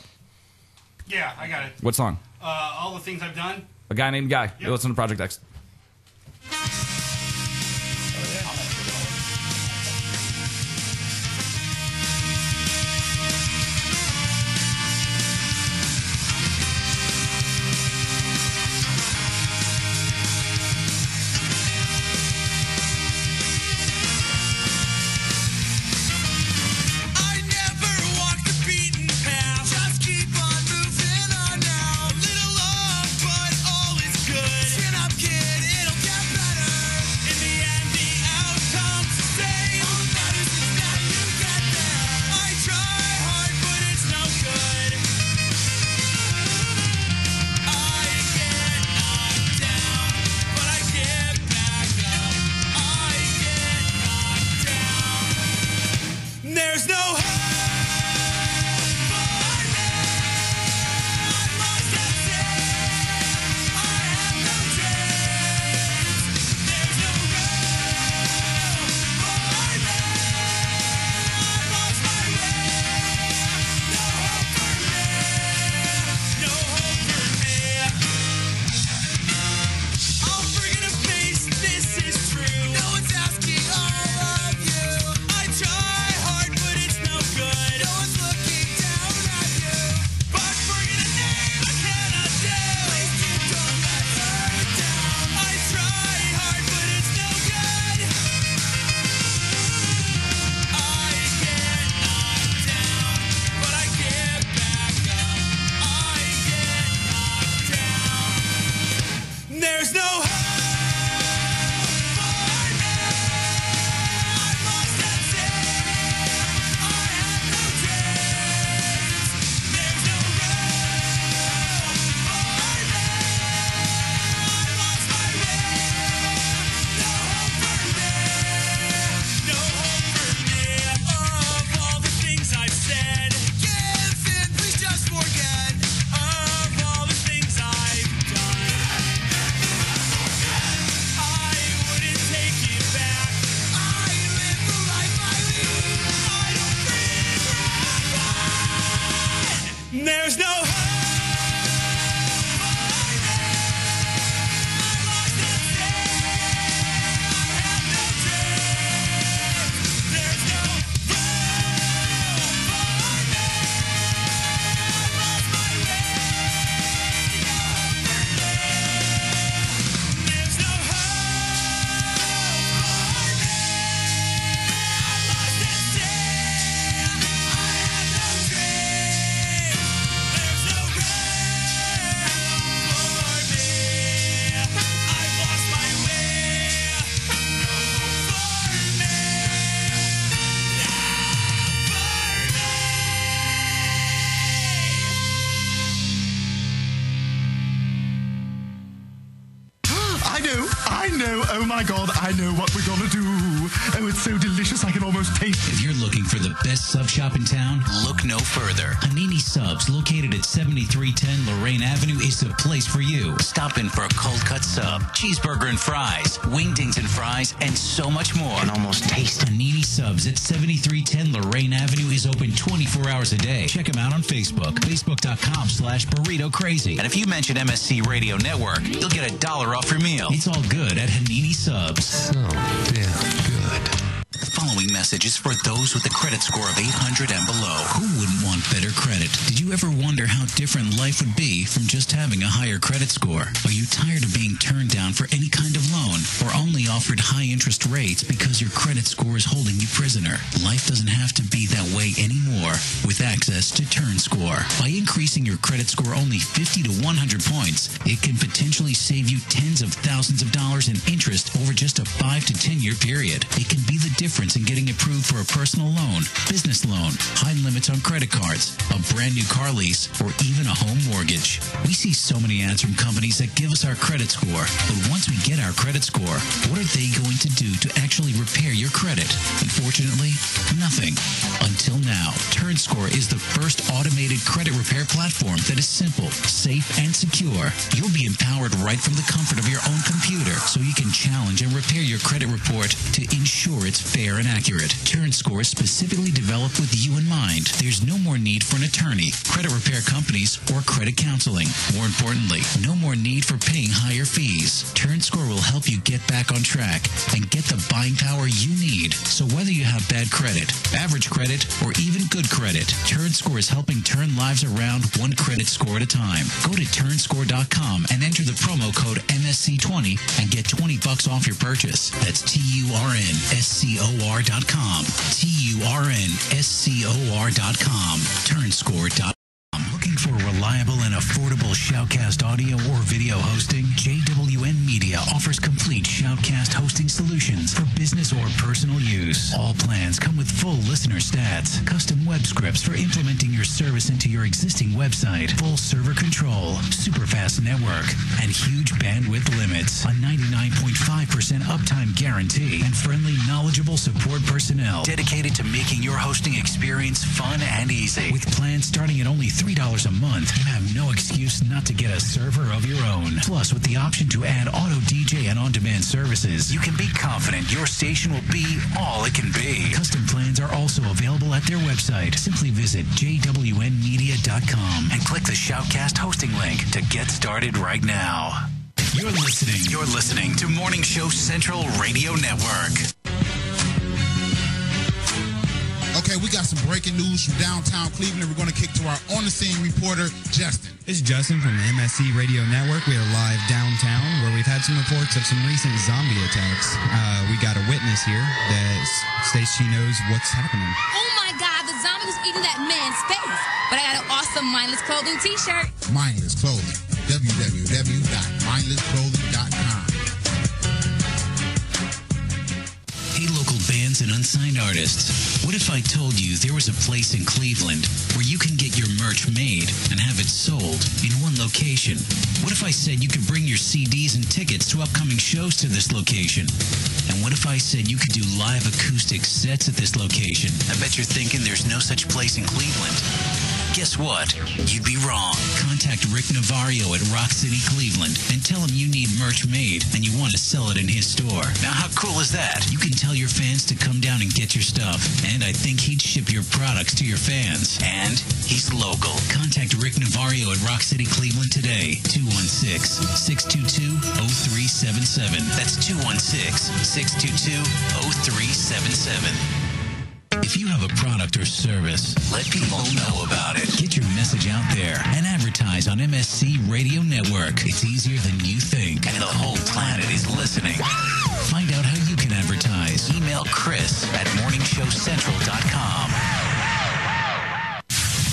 Yeah, I got it. What song? All the Things I've Done. A Guy Named Guy. Yep. You listen to Project X. There's no hope for me. I'm lost at sea. I have no dreams. There's no room for me. I lost my way. No hope for me. No hope for me. I'm free to face this is true. No one's asking all of you. I try. There's no hope for me. I'm lost at sea. I have no dreams. There's no room for me. I lost my way. No hope for me. No hope for me. Of all the things I've said, give in, please just forget. Of all the things I've done, there's no hope for me. I'm lost at sea. I have no dreams. There's no room for me. I lost my way. No hope for me. There's no hope for me. I'm lost at sea. I have no dreams. There's no room for me. I've lost my way. No hope for me. I know, oh my God, I know what we're gonna do. Oh, it's so delicious I can almost taste it. If you're looking for the best sub shop in town, look no further. Hanini Subs, located at 7310 Lorraine Avenue, is the place for you. Stop in for a cold cut sub, cheeseburger and fries, wingdings and fries, and so much more. Can almost taste it. Hanini Subs at 7310 Lorraine Avenue is open 24 hours a day. Check them out on Facebook, facebook.com/burrito crazy. And if you mention Msc Radio Network, you'll get $1 off your meal. It's all good at Hanini Subs. So damn good. The following message is for those with a credit score of 800 and below. Who wouldn't want want better credit? Did you ever wonder how different life would be from just having a higher credit score? Are you tired of being turned down for any kind of loan or only offered high interest rates because your credit score is holding you prisoner? Life doesn't have to be that way anymore with access to TurnScore. By increasing your credit score only 50 to 100 points, it can potentially save you tens of thousands of dollars in interest over just a 5 to 10 year period. It can be the difference in getting approved for a personal loan, business loan, high limits on credit cards, a brand new car lease, or even a home mortgage. We see so many ads from companies that give us our credit score, but once we get our credit score, what are they going to do to actually repair your credit? Unfortunately, nothing. Until now, TurnScore is the first automated credit repair platform that is simple, safe, and secure. You'll be empowered right from the comfort of your own computer, so you can challenge and repair your credit report to ensure it's fair and accurate. TurnScore is specifically developed with you in mind. There's no more need for an attorney, credit repair companies, or credit counseling. More importantly, no more need for paying higher fees. TurnScore will help you get back on track and get the buying power you need. So whether you have bad credit, average credit, or even good credit, TurnScore is helping turn lives around one credit score at a time. Go to turnscore.com and enter the promo code MSC20 and get $20 off your purchase. That's TURNSCOR.com. TURNSCOR.com. TurnScore.com. Looking for reliable and affordable Shoutcast audio or video hosting? JWN Media offers complete Shoutcast hosting solutions for business or personal use. All plans come with full listener stats, custom web scripts for implementing your service into your existing website, full server control, super fast network, and huge bandwidth limits. A 99.5% uptime guarantee and friendly, knowledgeable support personnel dedicated to making your hosting experience fun and easy. With plans starting at only $3 a month, you have no excuse not to get a server of your own. Plus, with the option to add auto DJ and on-demand services, you can be confident your station will be all it can be. Custom plans are also available at their website. Simply visit jwnmedia.com and click the Shoutcast hosting link to get started right now. You're listening to Morning Show Central Radio Network. Okay, we got some breaking news from downtown Cleveland. We're going to kick to our on-the-scene reporter, Justin. This is Justin from the Msc Radio Network. We are live downtown where we've had some reports of some recent zombie attacks. We got a witness here that states she knows what's happening. Oh my God, the zombie was eating that man's face. But I got an awesome Mindless Clothing t-shirt. Mindless Clothing. www.mindlessclothing.com. Hey, local bands and unsigned artists. What if I told you there was a place in Cleveland where you can get your merch made and have it sold in one location? What if I said you could bring your CDs and tickets to upcoming shows to this location? And what if I said you could do live acoustic sets at this location? I bet you're thinking there's no such place in Cleveland. Guess what? You'd be wrong. Contact Rick Navario at Rock City, Cleveland, and tell him you need merch made and you want to sell it in his store. Now, how cool is that? You can tell your fans to come down and get your stuff, and I think he'd ship your products to your fans. And he's local. Contact Rick Navario at Rock City, Cleveland today. 216-622-0377. That's 216-622-0377. If you have a product or service, let people know about it. Get your message out there and advertise on MSC Radio Network. It's easier than you think, and the whole planet is listening. Find out how you can advertise. Email Chris at morningshowcentral.com.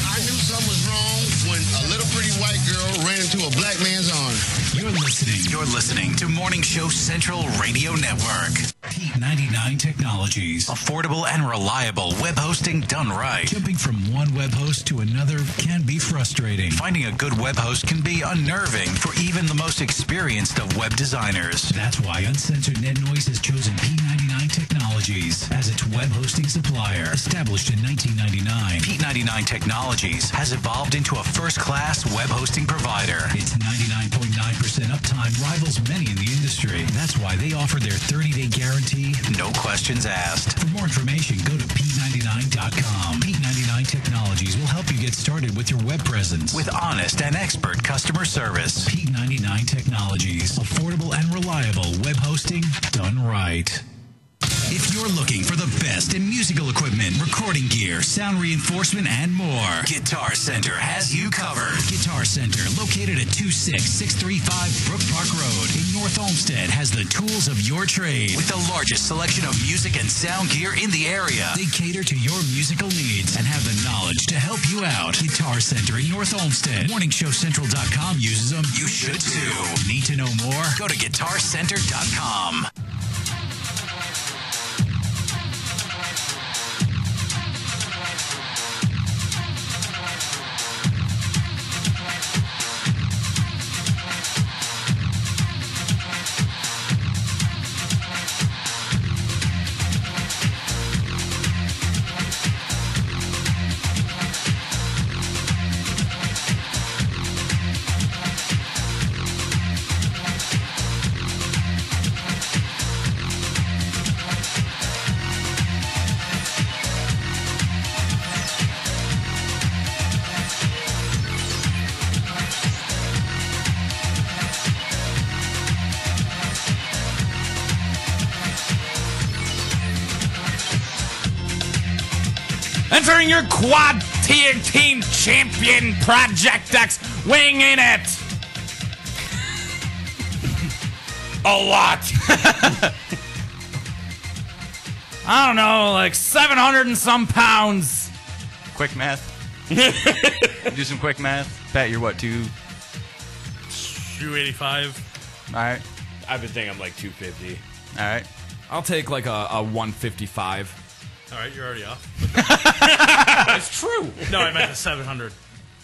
I knew something was wrong when a little pretty white girl ran into a black man's arms. You're listening to Morning Show Central Radio Network. P99 Technologies. Affordable and reliable web hosting done right. Jumping from one web host to another can be frustrating. Finding a good web host can be unnerving for even the most experienced of web designers. That's why Uncensored Net Noise has chosen P99 Technologies as its web hosting supplier. Established in 1999, P99 Technologies has evolved into a first-class web hosting provider. Its 99.9% uptime rivals many in the industry. That's why they offer their 30-day guarantee, no questions asked. For more information, go to P99.com. P99 Technologies will help you get started with your web presence with honest and expert customer service. P99 Technologies. Affordable and reliable web hosting done right. If you're looking for the best in musical equipment, recording gear, sound reinforcement, and more, Guitar Center has you covered. Guitar Center, located at 26635 Brook Park Road in North Olmsted, has the tools of your trade with the largest selection of music and sound gear in the area. They cater to your musical needs and have the knowledge to help you out. Guitar Center in North Olmsted. MorningShowCentral.com uses them. You should too. Need to know more? Go to GuitarCenter.com. Entering your quad tier team champion, Projekt X, weighing in at a lot. I don't know, like 700 and some pounds. Quick math. Do some quick math. Pat, you're what, 285. All right. I've been thinking I'm like 250. All right. I'll take like a 155. All right, you're already off. That's true. No, I meant the 700.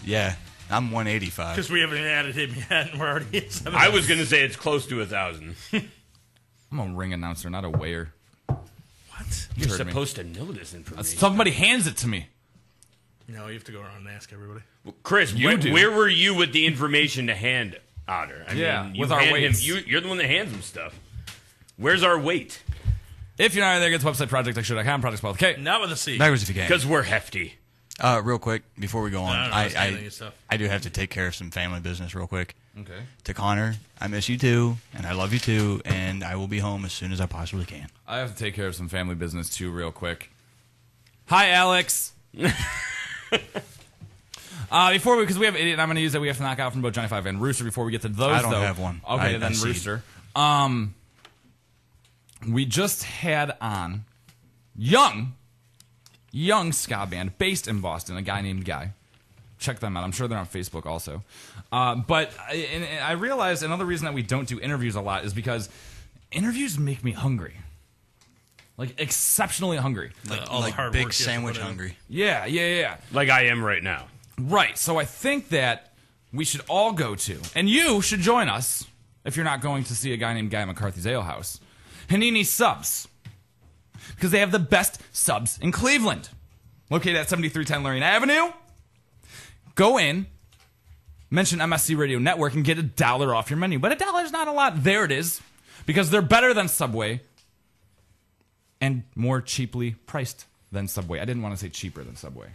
Yeah, I'm 185. Because we haven't added him yet, and we're already at 700. I was going to say it's close to 1,000. I'm a ring announcer, not a weigher. What? You're heard me. supposed to know this information. Somebody hands it to me. No, you have to go around and ask everybody. Well, Chris, You do. where were you with the information to hand Otter? I Yeah, mean, you with our hand him, weights. you're the one that hands him stuff. Where's our weight? If you're not there, get to the website, ProjectXShow.com, Project spelled K. Not with a C. Backwards if you can. Because we're hefty. Real quick, before we go on, I don't know, it's handling your stuff. I do have to take care of some family business real quick. Okay. To Connor, I miss you too, and I love you too, and I will be home as soon as I possibly can. I have to take care of some family business too, real quick. Hi, Alex. Because we have idiot nominees that we have to knock out from both Johnny Five and Rooster before we get to those. I don't though. have one. Okay, I then see. Rooster. We just had on young ska band based in Boston, a guy named Guy. Check them out. I'm sure they're on Facebook also. But I realized another reason that we don't do interviews a lot is because interviews make me hungry. Like, exceptionally hungry. All the hard big work you have to sandwich put in. hungry. Yeah. Like I am right now. Right. So I think that we should all go to, and you should join us if you're not going to see a guy named Guy McCarthy's Ale House, Hanini Subs. Because they have the best subs in Cleveland. Located at 7310 Lorraine Avenue. Go in, mention MSC Radio Network, and get $1 off your menu. But $1 is not a lot. There it is. Because they're better than Subway and more cheaply priced than Subway. I didn't want to say cheaper than Subway.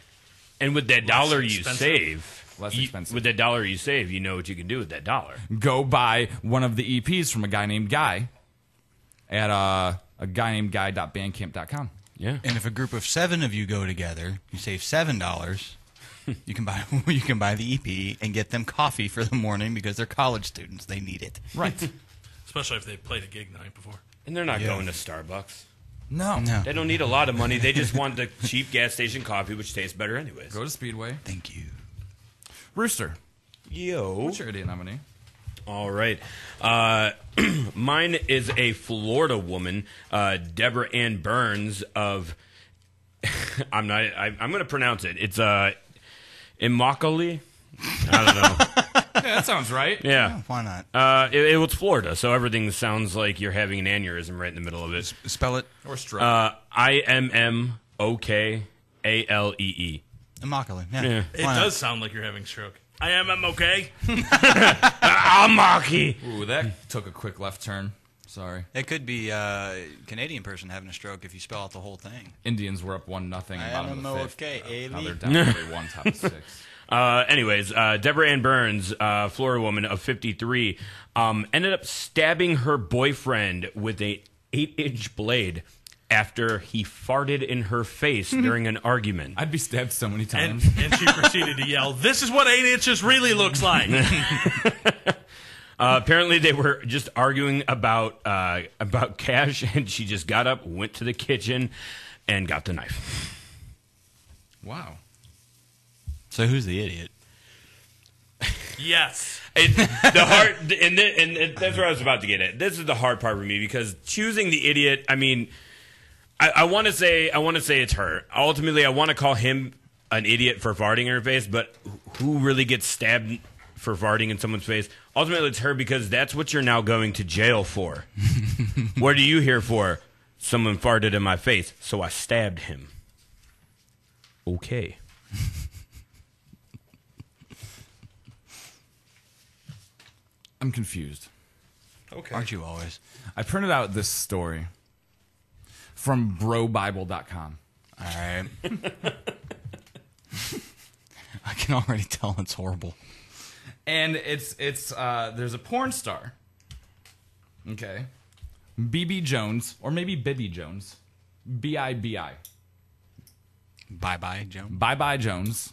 And with that dollar you expensive. save, Less expensive. With that dollar you save, you know what you can do with that dollar. Go buy one of the EPs from a guy named Guy at a guy named guy.bandcamp.com. Yeah. And if a group of 7 of you go together, you save $7. You can buy the EP and get them coffee for the morning because they're college students. They need it. Right. Especially if they played a gig the night before. And they're not going to Starbucks. No. They don't need a lot of money. They just want the cheap gas station coffee, which tastes better anyways. Go to Speedway. Thank you. Rooster. Yo. What's your idiot nominee? All right. Mine is a Florida woman, Deborah Ann Burns of I'm going to pronounce it. It's Immokalee. I don't know. Yeah, that sounds right. Yeah. Why not? It's Florida, so everything sounds like you're having an aneurysm right in the middle of it. Spell it. Or stroke. Immokalee. Immokalee. Yeah. It does sound like you're having stroke. I'm okay. Amaki. Ooh, that took a quick left turn. Sorry. It could be a Canadian person having a stroke if you spell out the whole thing. Indians were up 1-0 bottom of the fifth. okay, Now they're down 3-1 top of 6. Anyways, Deborah Ann Burns, Florida woman of 53, ended up stabbing her boyfriend with a 8-inch blade after he farted in her face during an argument. I'd be stabbed so many times. And she proceeded to yell, "This is what 8 inches really looks like." Apparently, they were just arguing about cash, and she just got up, went to the kitchen, and got the knife. Wow. So who's the idiot? Yes. And that's where I was about to get at. This is the hard part for me because choosing the idiot. I mean, I want to say it's her. Ultimately, I want to call him an idiot for farting in her face, but who really gets stabbed for farting in someone's face? Ultimately, it's her because that's what you're now going to jail for. What are you here for? Someone farted in my face, so I stabbed him. Okay. I'm confused. Okay. Aren't you always? I printed out this story from brobible.com. All right. I can already tell it's horrible. And it's there's a porn star. Okay. BB Jones, or maybe Bibby Jones. B-I-B-I. Bye-bye, Jones. Bye-bye Jones.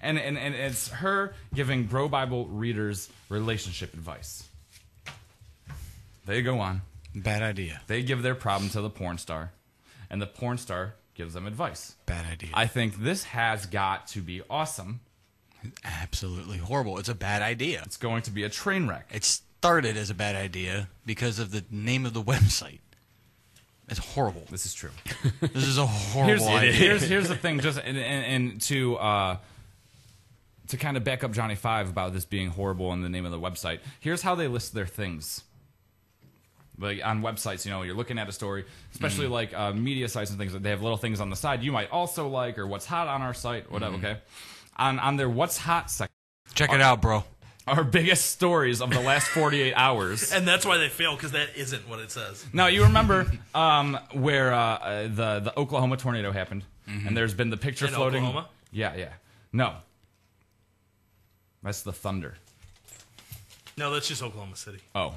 And it's her giving Bro Bible readers relationship advice. They go on. Bad idea. They give their problem to the porn star, and the porn star gives them advice. Bad idea. I think this has got to be awesome. Absolutely horrible. It's a bad idea. It's going to be a train wreck. It started as a bad idea because of the name of the website. It's horrible. This is true. This is a horrible idea. Here's the thing, just and to kind of back up Johnny Five about this being horrible in the name of the website. Here's how they list their things. Like on websites, you're looking at a story, especially like media sites and things. They have little things on the side you might also like, or what's hot on our site, whatever. Okay, on their what's hot section. Check it out, bro. Our biggest stories of the last 48 hours. And that's why they fail, because that isn't what it says. Now, you remember where the Oklahoma tornado happened, and there's been the picture In floating. Oklahoma? Yeah. No. That's the thunder. No, that's just Oklahoma City. Oh.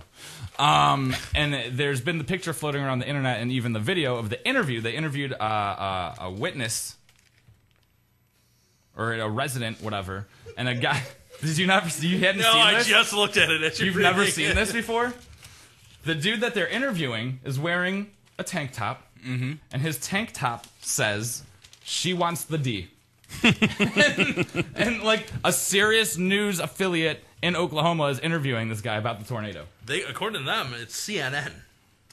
And there's been the picture floating around the internet and even the video of the interview. They interviewed a witness or a resident, whatever, and a guy... You hadn't seen this? No, I just looked at it. You've never seen this before? The dude that they're interviewing is wearing a tank top, and his tank top says, "She wants the D." and like a serious news affiliate in Oklahoma is interviewing this guy about the tornado. According to them, it's CNN.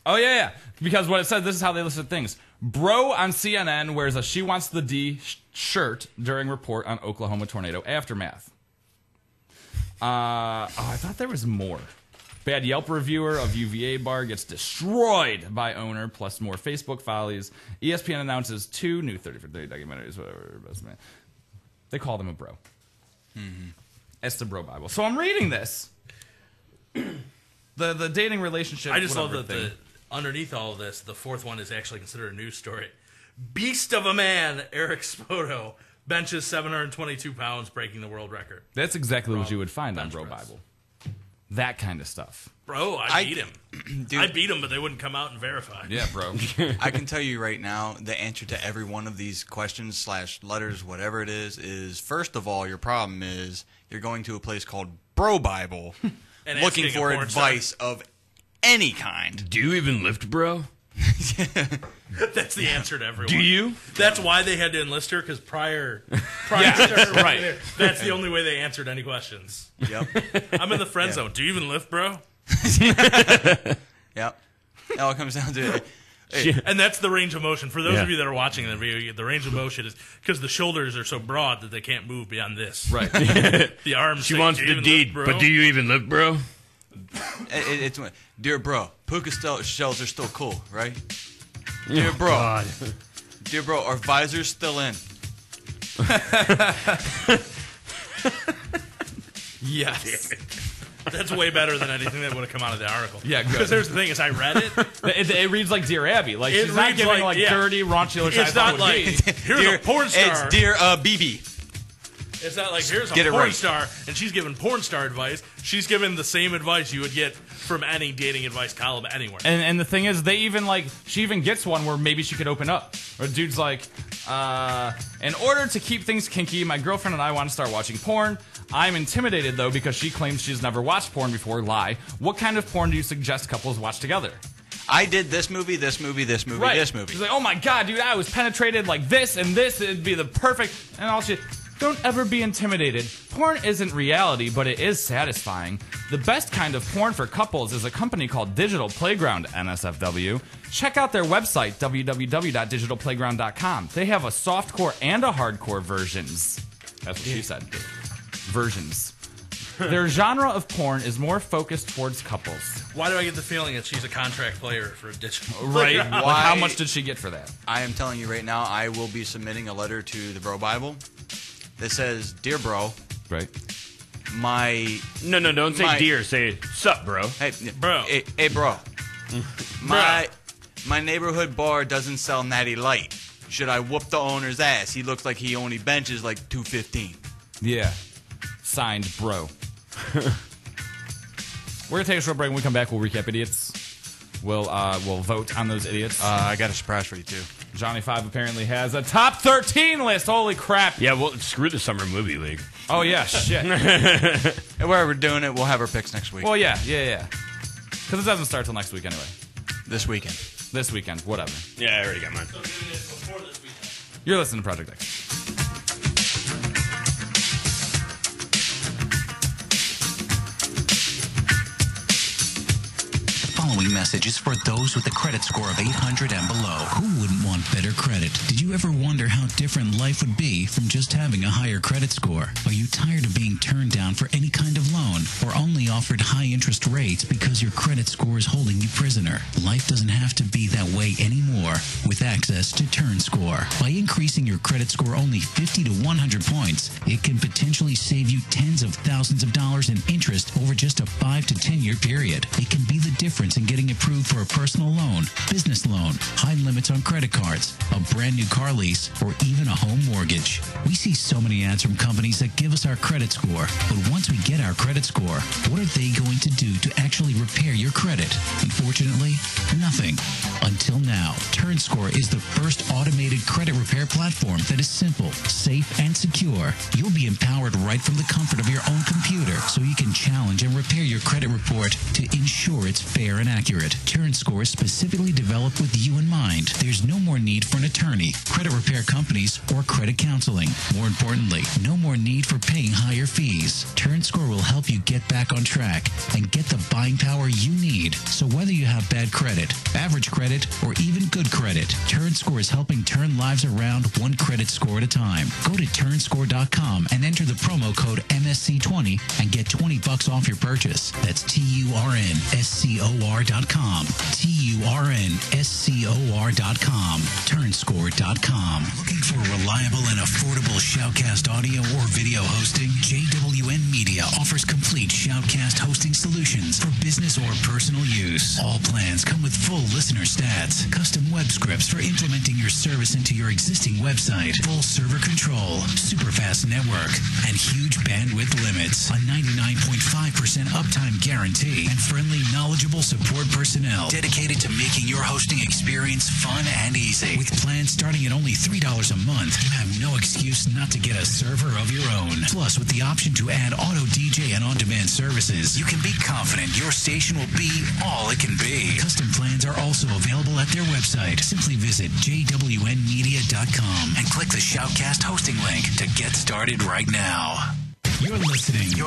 Oh, yeah. Because what it says, this is how they listed things. Bro on CNN wears a "She wants the D" shirt during report on Oklahoma tornado aftermath. I thought there was more. Bad Yelp reviewer of UVA bar gets destroyed by owner, plus more Facebook follies. ESPN announces 2 new 30 for 30 documentaries. Whatever. They call them a bro. It's the Bro Bible. So I'm reading this. The dating relationship. I just love whatever that underneath all of this, the fourth one is actually considered a news story. Beast of a man, Eric Spoto, benches 722 pounds, breaking the world record. That's exactly what you would find on Bro Bible. That kind of stuff. Bro, I beat him. Dude, I beat him, but they wouldn't come out and verify. Yeah, bro. I can tell you right now, the answer to every one of these questions / letters, whatever it is first of all, your problem is you're going to a place called Bro Bible And looking asking for a porn advice of any kind. Do you even lift, bro? That's the answer to everyone. Do you? That's why they had to enlist her, because prior to her right. that's the only way they answered any questions. Yep. I'm in the friend zone. Do you even lift, bro? Yep. It all comes down to it. Hey. And that's the range of motion. For those of you that are watching the video, the range of motion is because the shoulders are so broad that they can't move beyond this. Right. The arms. She say, wants "Do you the even deed, lift, bro?" but do you even lift, bro? It's dear bro, puka shells are still cool, right? Dear bro, dear bro, are visors still in? Yes. That's way better than anything that would have come out of the article. Yeah, good. Because there's the thing is, I read it. It reads like Dear Abby. Like It she's not reads giving like- like yeah. dirty, raunchy. It's not like here's Dear, a porn star. It's dear BB. It's not like here's a Get it porn right. star and she's giving porn star advice. She's giving the same advice you would get from any dating advice column anywhere. And the thing is, they even she even gets one where maybe she could open up. Or the dude's like, in order to keep things kinky, my girlfriend and I want to start watching porn. I'm intimidated though because she claims she's never watched porn before. Lie. What kind of porn do you suggest couples watch together? I did this movie, this movie, this movie, Right. this movie. She's like, oh my god, dude, I was penetrated like this and this. It'd be the perfect. And all shit. Don't ever be intimidated. Porn isn't reality, but it is satisfying. The best kind of porn for couples is a company called Digital Playground, NSFW. Check out their website, www.digitalplayground.com. They have a softcore and a hardcore versions. That's what she said. Versions. Their genre of porn is more focused towards couples. Why do I get the feeling that she's a contract player for a digital? Right. Playground? Like, how much did she get for that? I am telling you right now, I will be submitting a letter to the Bro Bible that says, "Dear Bro, right? My No, don't say dear. Say sup, bro. Hey, bro. Hey, bro. My neighborhood bar doesn't sell Natty Light. Should I whoop the owner's ass? He looks like he only benches like 215." Yeah. Signed, bro. We're gonna take a short break. When we come back, we'll recap idiots. We'll vote on those idiots. I got a surprise for you too. Johnny 5 apparently has a top 13 list. Holy crap! Yeah, well, screw the summer movie league. Oh yeah, shit. And where we're doing it, we'll have our picks next week. Well, yeah. Because it doesn't start till next week anyway. This weekend. This weekend, whatever. Yeah, I already got mine. You're listening to Project X. Following message is for those with a credit score of 800 and below. Who wouldn't want better credit? Did you ever wonder how different life would be from just having a higher credit score? Are you tired of being turned down for any kind of loan or only offered high interest rates because your credit score is holding you prisoner? Life doesn't have to be that way anymore with access to TurnScore. By increasing your credit score only 50 to 100 points, it can potentially save you tens of thousands of dollars in interest over just a 5 to 10 year period. It can be the difference in getting approved for a personal loan, business loan, high limits on credit cards, a brand new car lease, or even a home mortgage. We see so many ads from companies that give us our credit score, but once we get our credit score, what are they going to do to actually repair your credit? Unfortunately, nothing. Until now, TurnScore is the first automated credit repair platform that is simple, safe, and secure. You'll be empowered right from the comfort of your own computer, so you can challenge and repair your credit report to ensure it's fair and accurate. TurnScore is specifically developed with you in mind. There's no more need for an attorney, credit repair companies, or credit counseling. More importantly, no more need for paying higher fees. TurnScore will help you get back on track and get the buying power you need. So whether you have bad credit, average credit, or even good credit, TurnScore is helping turn lives around one credit score at a time. Go to turnscore.com and enter the promo code MSC20 and get $20 off your purchase. That's TURNSCOR.com. TURNSCOR.com. Turnscore.com. Looking for reliable and affordable Shoutcast audio or video hosting? JWN Media offers complete Shoutcast hosting solutions for business or personal use. All plans come with full listener stats, custom web scripts for implementing your service into your existing website, full server control, super fast network, and huge bandwidth limits. A 99.5% uptime guarantee and friendly, knowledgeable support personnel dedicated to making your hosting experience fun and easy. With plans starting at only $3 a month, you have no excuse not to get a server of your own. Plus, with the option to add auto DJ and on-demand services, you can be confident your station will be all it can be. Custom plans are also available at their website. Simply visit jwnmedia.com and click the Shoutcast hosting link to get started right now. You're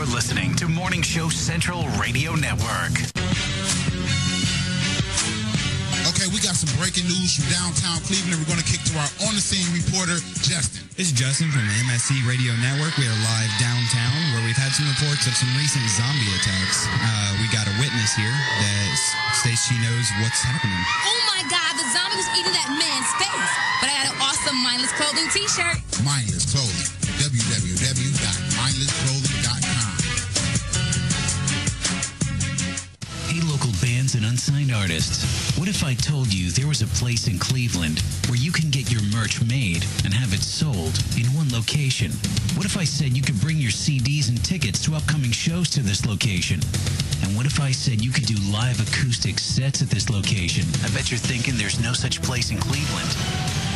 listening to Morning Show Central Radio Network. Okay, we got some breaking news from downtown Cleveland. We're going to kick to our on-the-scene reporter, Justin. This is Justin from the Msc Radio Network. We are live downtown where we've had some reports of some recent zombie attacks. We got a witness here that states she knows what's happening. Oh my God, the zombie was eating that man's face. But I got an awesome Mindless Clothing t-shirt. Mindless Clothing. www.mindlessclothing.com. Hey, local bands and unsigned artists. What if I told you there was a place in Cleveland where you can get your merch made and have it sold in one location? What if I said you could bring your CDs and tickets to upcoming shows to this location? And what if I said you could do live acoustic sets at this location? I bet you're thinking there's no such place in Cleveland.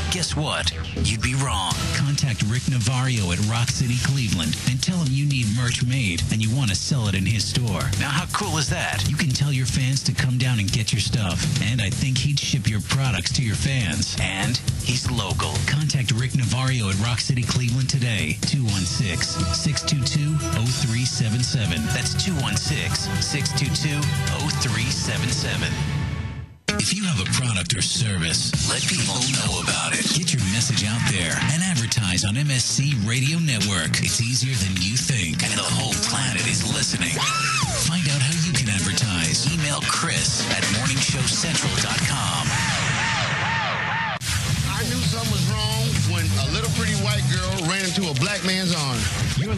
Guess what? You'd be wrong. Contact Rick Navario at Rock City, Cleveland, and tell him you need merch made and you want to sell it in his store. Now, how cool is that? You can tell your fans to come down and get your stuff, and I think he'd ship your products to your fans. And he's local. Contact Rick Navario at Rock City, Cleveland today. 216-622-0377. That's 216-622-0377. If you have a product or service, let people know about it. Get your message out there and advertise on MSC Radio Network. It's easier than you think, and the whole planet is listening. Find out how you can advertise. Email Chris at morningshowcentral.com. I knew something was wrong when a little pretty white girl ran into a black man's arms. You're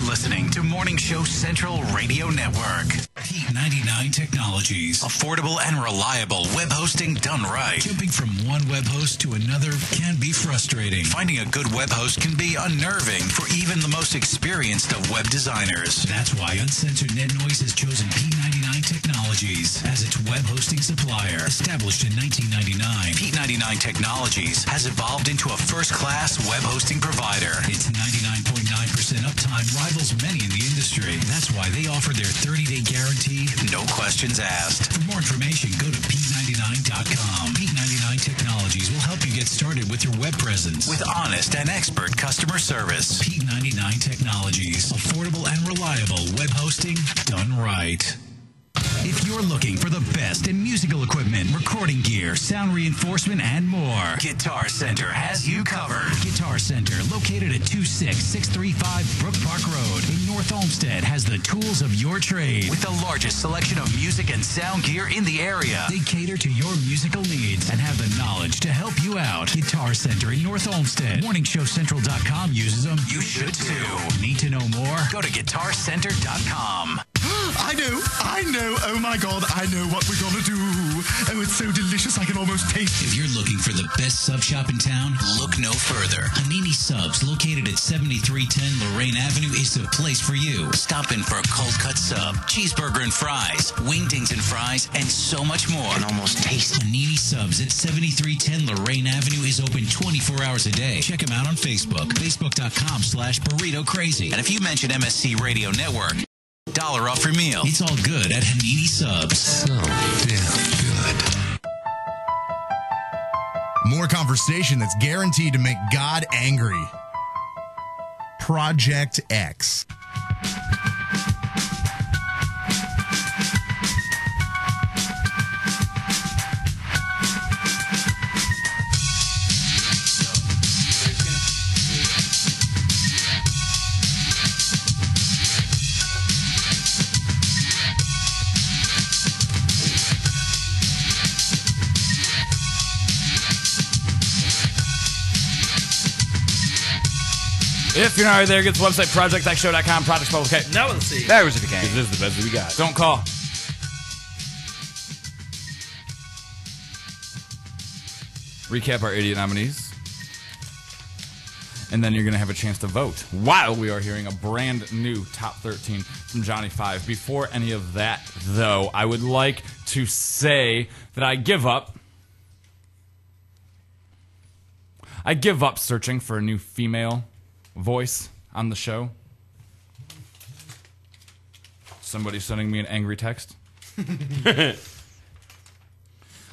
listening to Morning Show Central Radio Network. P99 Technologies. Affordable and reliable web hosting done right. Jumping from one web host to another can be frustrating. Finding a good web host can be unnerving for even the most experienced of web designers. That's why Uncensored Net Noise has chosen P99 Technologies as its web hosting supplier. Established in 1999, P99 Technologies has evolved into a first-class web hosting provider. Its 99.9% uptime rivals many in the industry. That's why they offer their 30-day guarantee, no questions asked. For more information, go to P99.com. P99 Technologies will help you get started with your web presence with honest and expert customer service. P99 Technologies. Affordable and reliable web hosting done right. If you're looking for the best in musical equipment, recording gear, sound reinforcement, and more, Guitar Center has you covered. Guitar Center, located at 26635 Brook Park Road in North Olmsted, has the tools of your trade with the largest selection of music and sound gear in the area. They cater to your musical needs and have the knowledge to help you out. Guitar Center in North Olmsted. MorningshowCentral.com uses them. You should too. Need to know more? Go to GuitarCenter.com. I know, oh my God, I know what we're gonna do. Oh, it's so delicious, I can almost taste it. If you're looking for the best sub shop in town, look no further. Hanini Subs, located at 7310 Lorraine Avenue, is the place for you. Stop in for a cold cut sub, cheeseburger and fries, wingdings and fries, and so much more. And almost taste Hanini Subs at 7310 Lorraine Avenue is open 24 hours a day. Check them out on Facebook, facebook.com/burrito crazy. And if you mention MSC Radio Network, $1 off your meal. It's all good at Hanini Subs. So damn good. More conversation that's guaranteed to make God angry. Projekt X. If you're not already there, get the website, ProjectXShow.com, Project Spelled with K. Now let's see. That was if you can. This is the best we got. Don't call. Recap our idiot nominees. And then you're going to have a chance to vote while we are hearing a brand new Top 13 from Johnny 5. Before any of that, though, I would like to say that I give up. I give up searching for a new female voice on the show. Somebody sending me an angry text.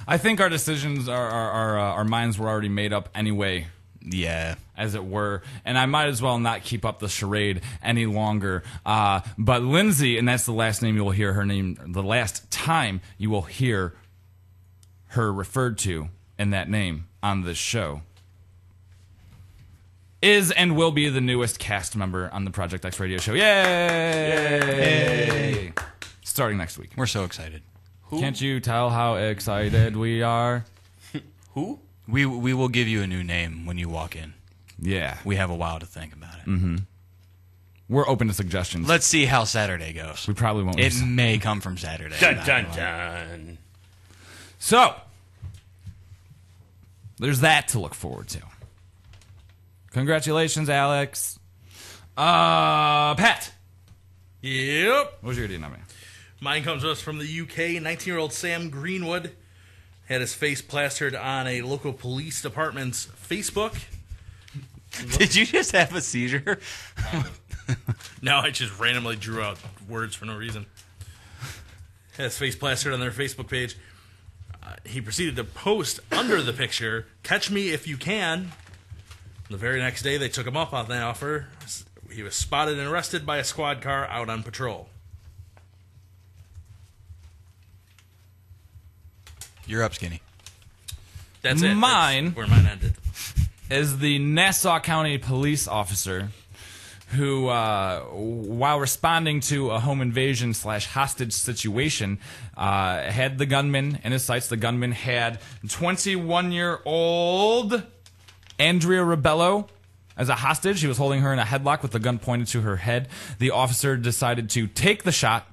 I think our decisions, our minds were already made up anyway. Yeah. As it were. And I might as well not keep up the charade any longer. But Lindsay, and that's the last name you will hear her name, the last time you will hear her referred to in that name on this show, is and will be the newest cast member on the Projekt X radio show. Yay! Starting next week. We're so excited. Who? Can't you tell how excited we are? Who? We will give you a new name when you walk in. Yeah. We have a while to think about it. Mm-hmm. We're open to suggestions. Let's see how Saturday goes. We probably won't. It may come from Saturday. Dun, dun, dun. So, there's that to look forward to. Congratulations, Alex. Pat. Yep. What was your idea, Nami? Mine comes to us from the UK. 19-year-old Sam Greenwood had his face plastered on a local police department's Facebook. Did you just have a seizure? No, I just randomly drew out words for no reason. Had his face plastered on their Facebook page. He proceeded to post under the picture, "Catch me if you can." The very next day, they took him up on that offer. He was spotted and arrested by a squad car out on patrol. You're up, Skinny. That's it. Mine That's where mine ended. Is the Nassau County police officer who, while responding to a home invasion / hostage situation, had the gunman in his sights. The gunman had 21-year-old Andrea Rebello as a hostage. He was holding her in a headlock with the gun pointed to her head. The officer decided to take the shot.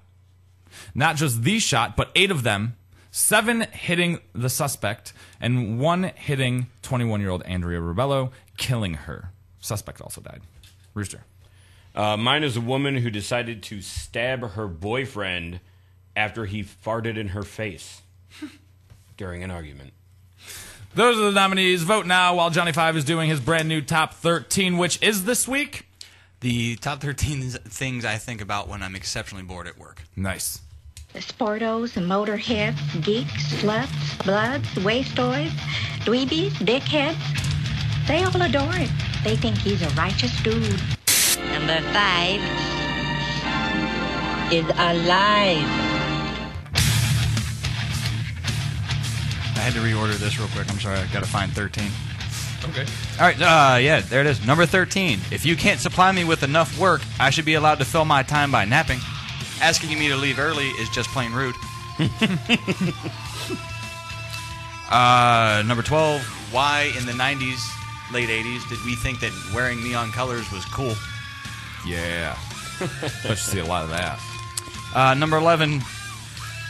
Not just the shot, but 8 of them. 7 hitting the suspect, and 1 hitting 21-year-old Andrea Rebello, killing her. Suspect also died. Rooster. Mine is a woman who decided to stab her boyfriend after he farted in her face during an argument. Those are the nominees. Vote now while Johnny 5 is doing his brand new Top 13, which is this week. The top 13 things I think about when I'm exceptionally bored at work. Nice. Sportos, motorheads, geeks, sluts, bloods, wastoids, dweebies, dickheads. They all adore him. They think he's a righteous dude. Number 5 is alive. I had to reorder this real quick. I'm sorry. I got to find 13. Okay. All right. Yeah, there it is. Number 13. If you can't supply me with enough work, I should be allowed to fill my time by napping. Asking me to leave early is just plain rude. Number 12. Why in the 90s, late 80s, did we think that wearing neon colors was cool? Yeah. Bet you see a lot of that. Number 11.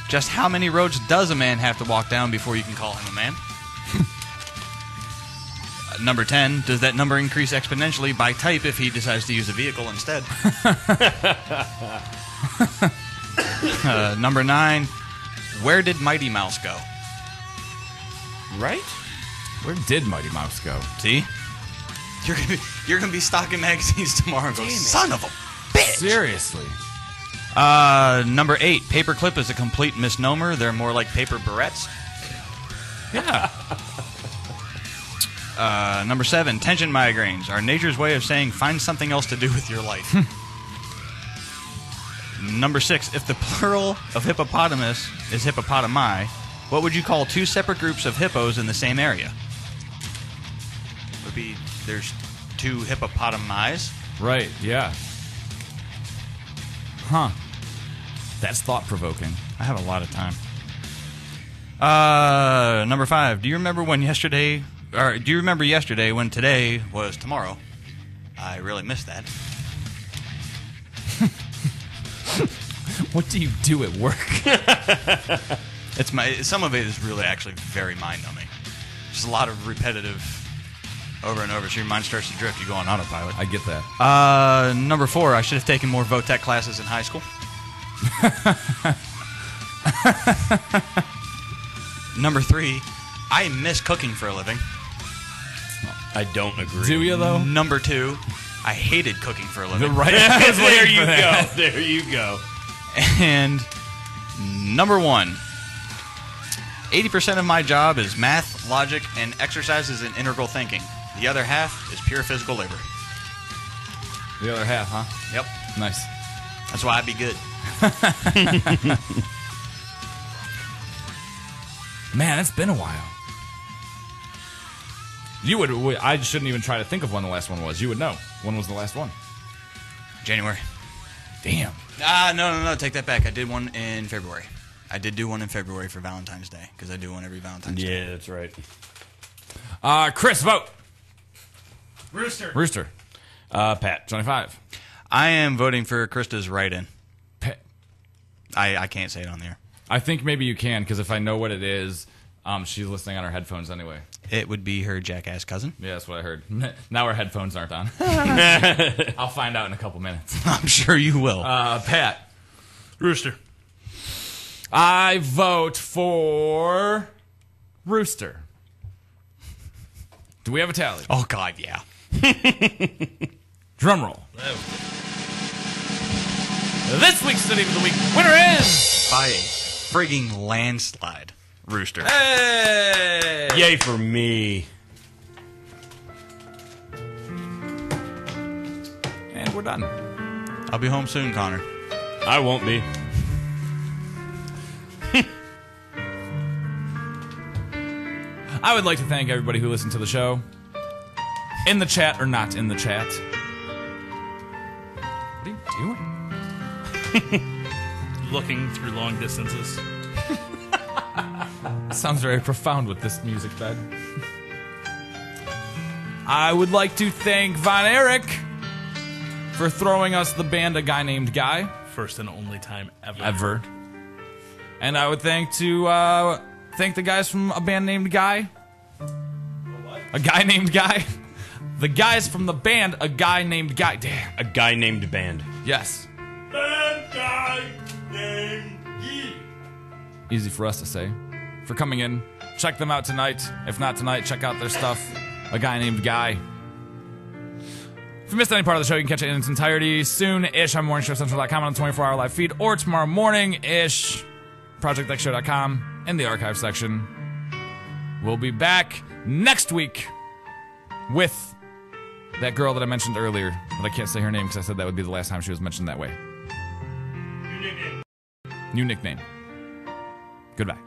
Just how many roads does a man have to walk down before you can call him a man? Number 10. Does that number increase exponentially by type if he decides to use a vehicle instead? Number 9. Where did Mighty Mouse go? Right? Where did Mighty Mouse go? See? You're gonna be stocking magazines tomorrow and go, son of a bitch! Seriously. Number 8. Paperclip is a complete misnomer. They're more like paper barrettes. Yeah. Number 7. Tension migraines are nature's way of saying find something else to do with your life. Number 6. If the plural of hippopotamus is hippopotami, what would you call 2 separate groups of hippos in the same area? Would be there's 2 hippopotamis. Right, yeah. Huh. That's thought-provoking. I have a lot of time. Number 5. Do you remember yesterday when today was tomorrow? I really missed that. What do you do at work? Some of it is really actually very mind-numbing. Just a lot of repetitive over and over. So your mind starts to drift. You go on autopilot. I get that. Number 4. I should have taken more VOTEC classes in high school. Number 3. I miss cooking for a living. I don't agree. Do you, though? Number 2. I hated cooking for a living. Right. There you go. There you go. And number 1. 80% of my job is math, logic, and exercises in integral thinking. The other half is pure physical labor. The other half, huh? Yep. Nice. That's why I'd be good. Man, it's been a while. You would. I shouldn't even try to think of when the last one was. You would know. When was the last one? January. Damn. No. Take that back. I did one in February. I did do one in February for Valentine's Day because I do one every Valentine's Day. Yeah, that's right. Chris, vote. Rooster. Pat. Johnny 5. I am voting for Krista's write-in. I can't say it on the air. I think maybe you can, because if I know what it is, She's listening on her headphones anyway. It would be her jackass cousin. Yeah, that's what I heard. Now her headphones aren't on. I'll find out in a couple minutes. I'm sure you will. Pat. Rooster. I vote for Rooster. Do we have a tally? Oh, God, yeah. Drum roll. This week's City of the Week winner is... By a frigging landslide. Rooster. Hey! Yay for me. And we're done. I'll be home soon, Connor. I won't be. I would like to thank everybody who listened to the show. In the chat or not in the chat. What are you doing? Looking through long distances. Sounds very profound with this music bed. I would like to thank Von Erich for throwing us the band A Guy Named Guy. First and only time ever. Ever. And I would thank the guys from A Band Named Guy. A Guy Named Guy. The guys from the band A Guy Named Guy. Damn. A Guy Named Band. Yes. Bad guy named Guy. Easy for us to say. For coming in. Check them out tonight. If not tonight, check out their stuff. A Guy Named Guy. If you missed any part of the show, you can catch it in its entirety soon-ish on morningshowcentral.com on the 24-hour live feed, or tomorrow morning-ish, projectxshow.com in the archive section. We'll be back next week with that girl that I mentioned earlier, but I can't say her name because I said that would be the last time she was mentioned that way. New nickname. Goodbye.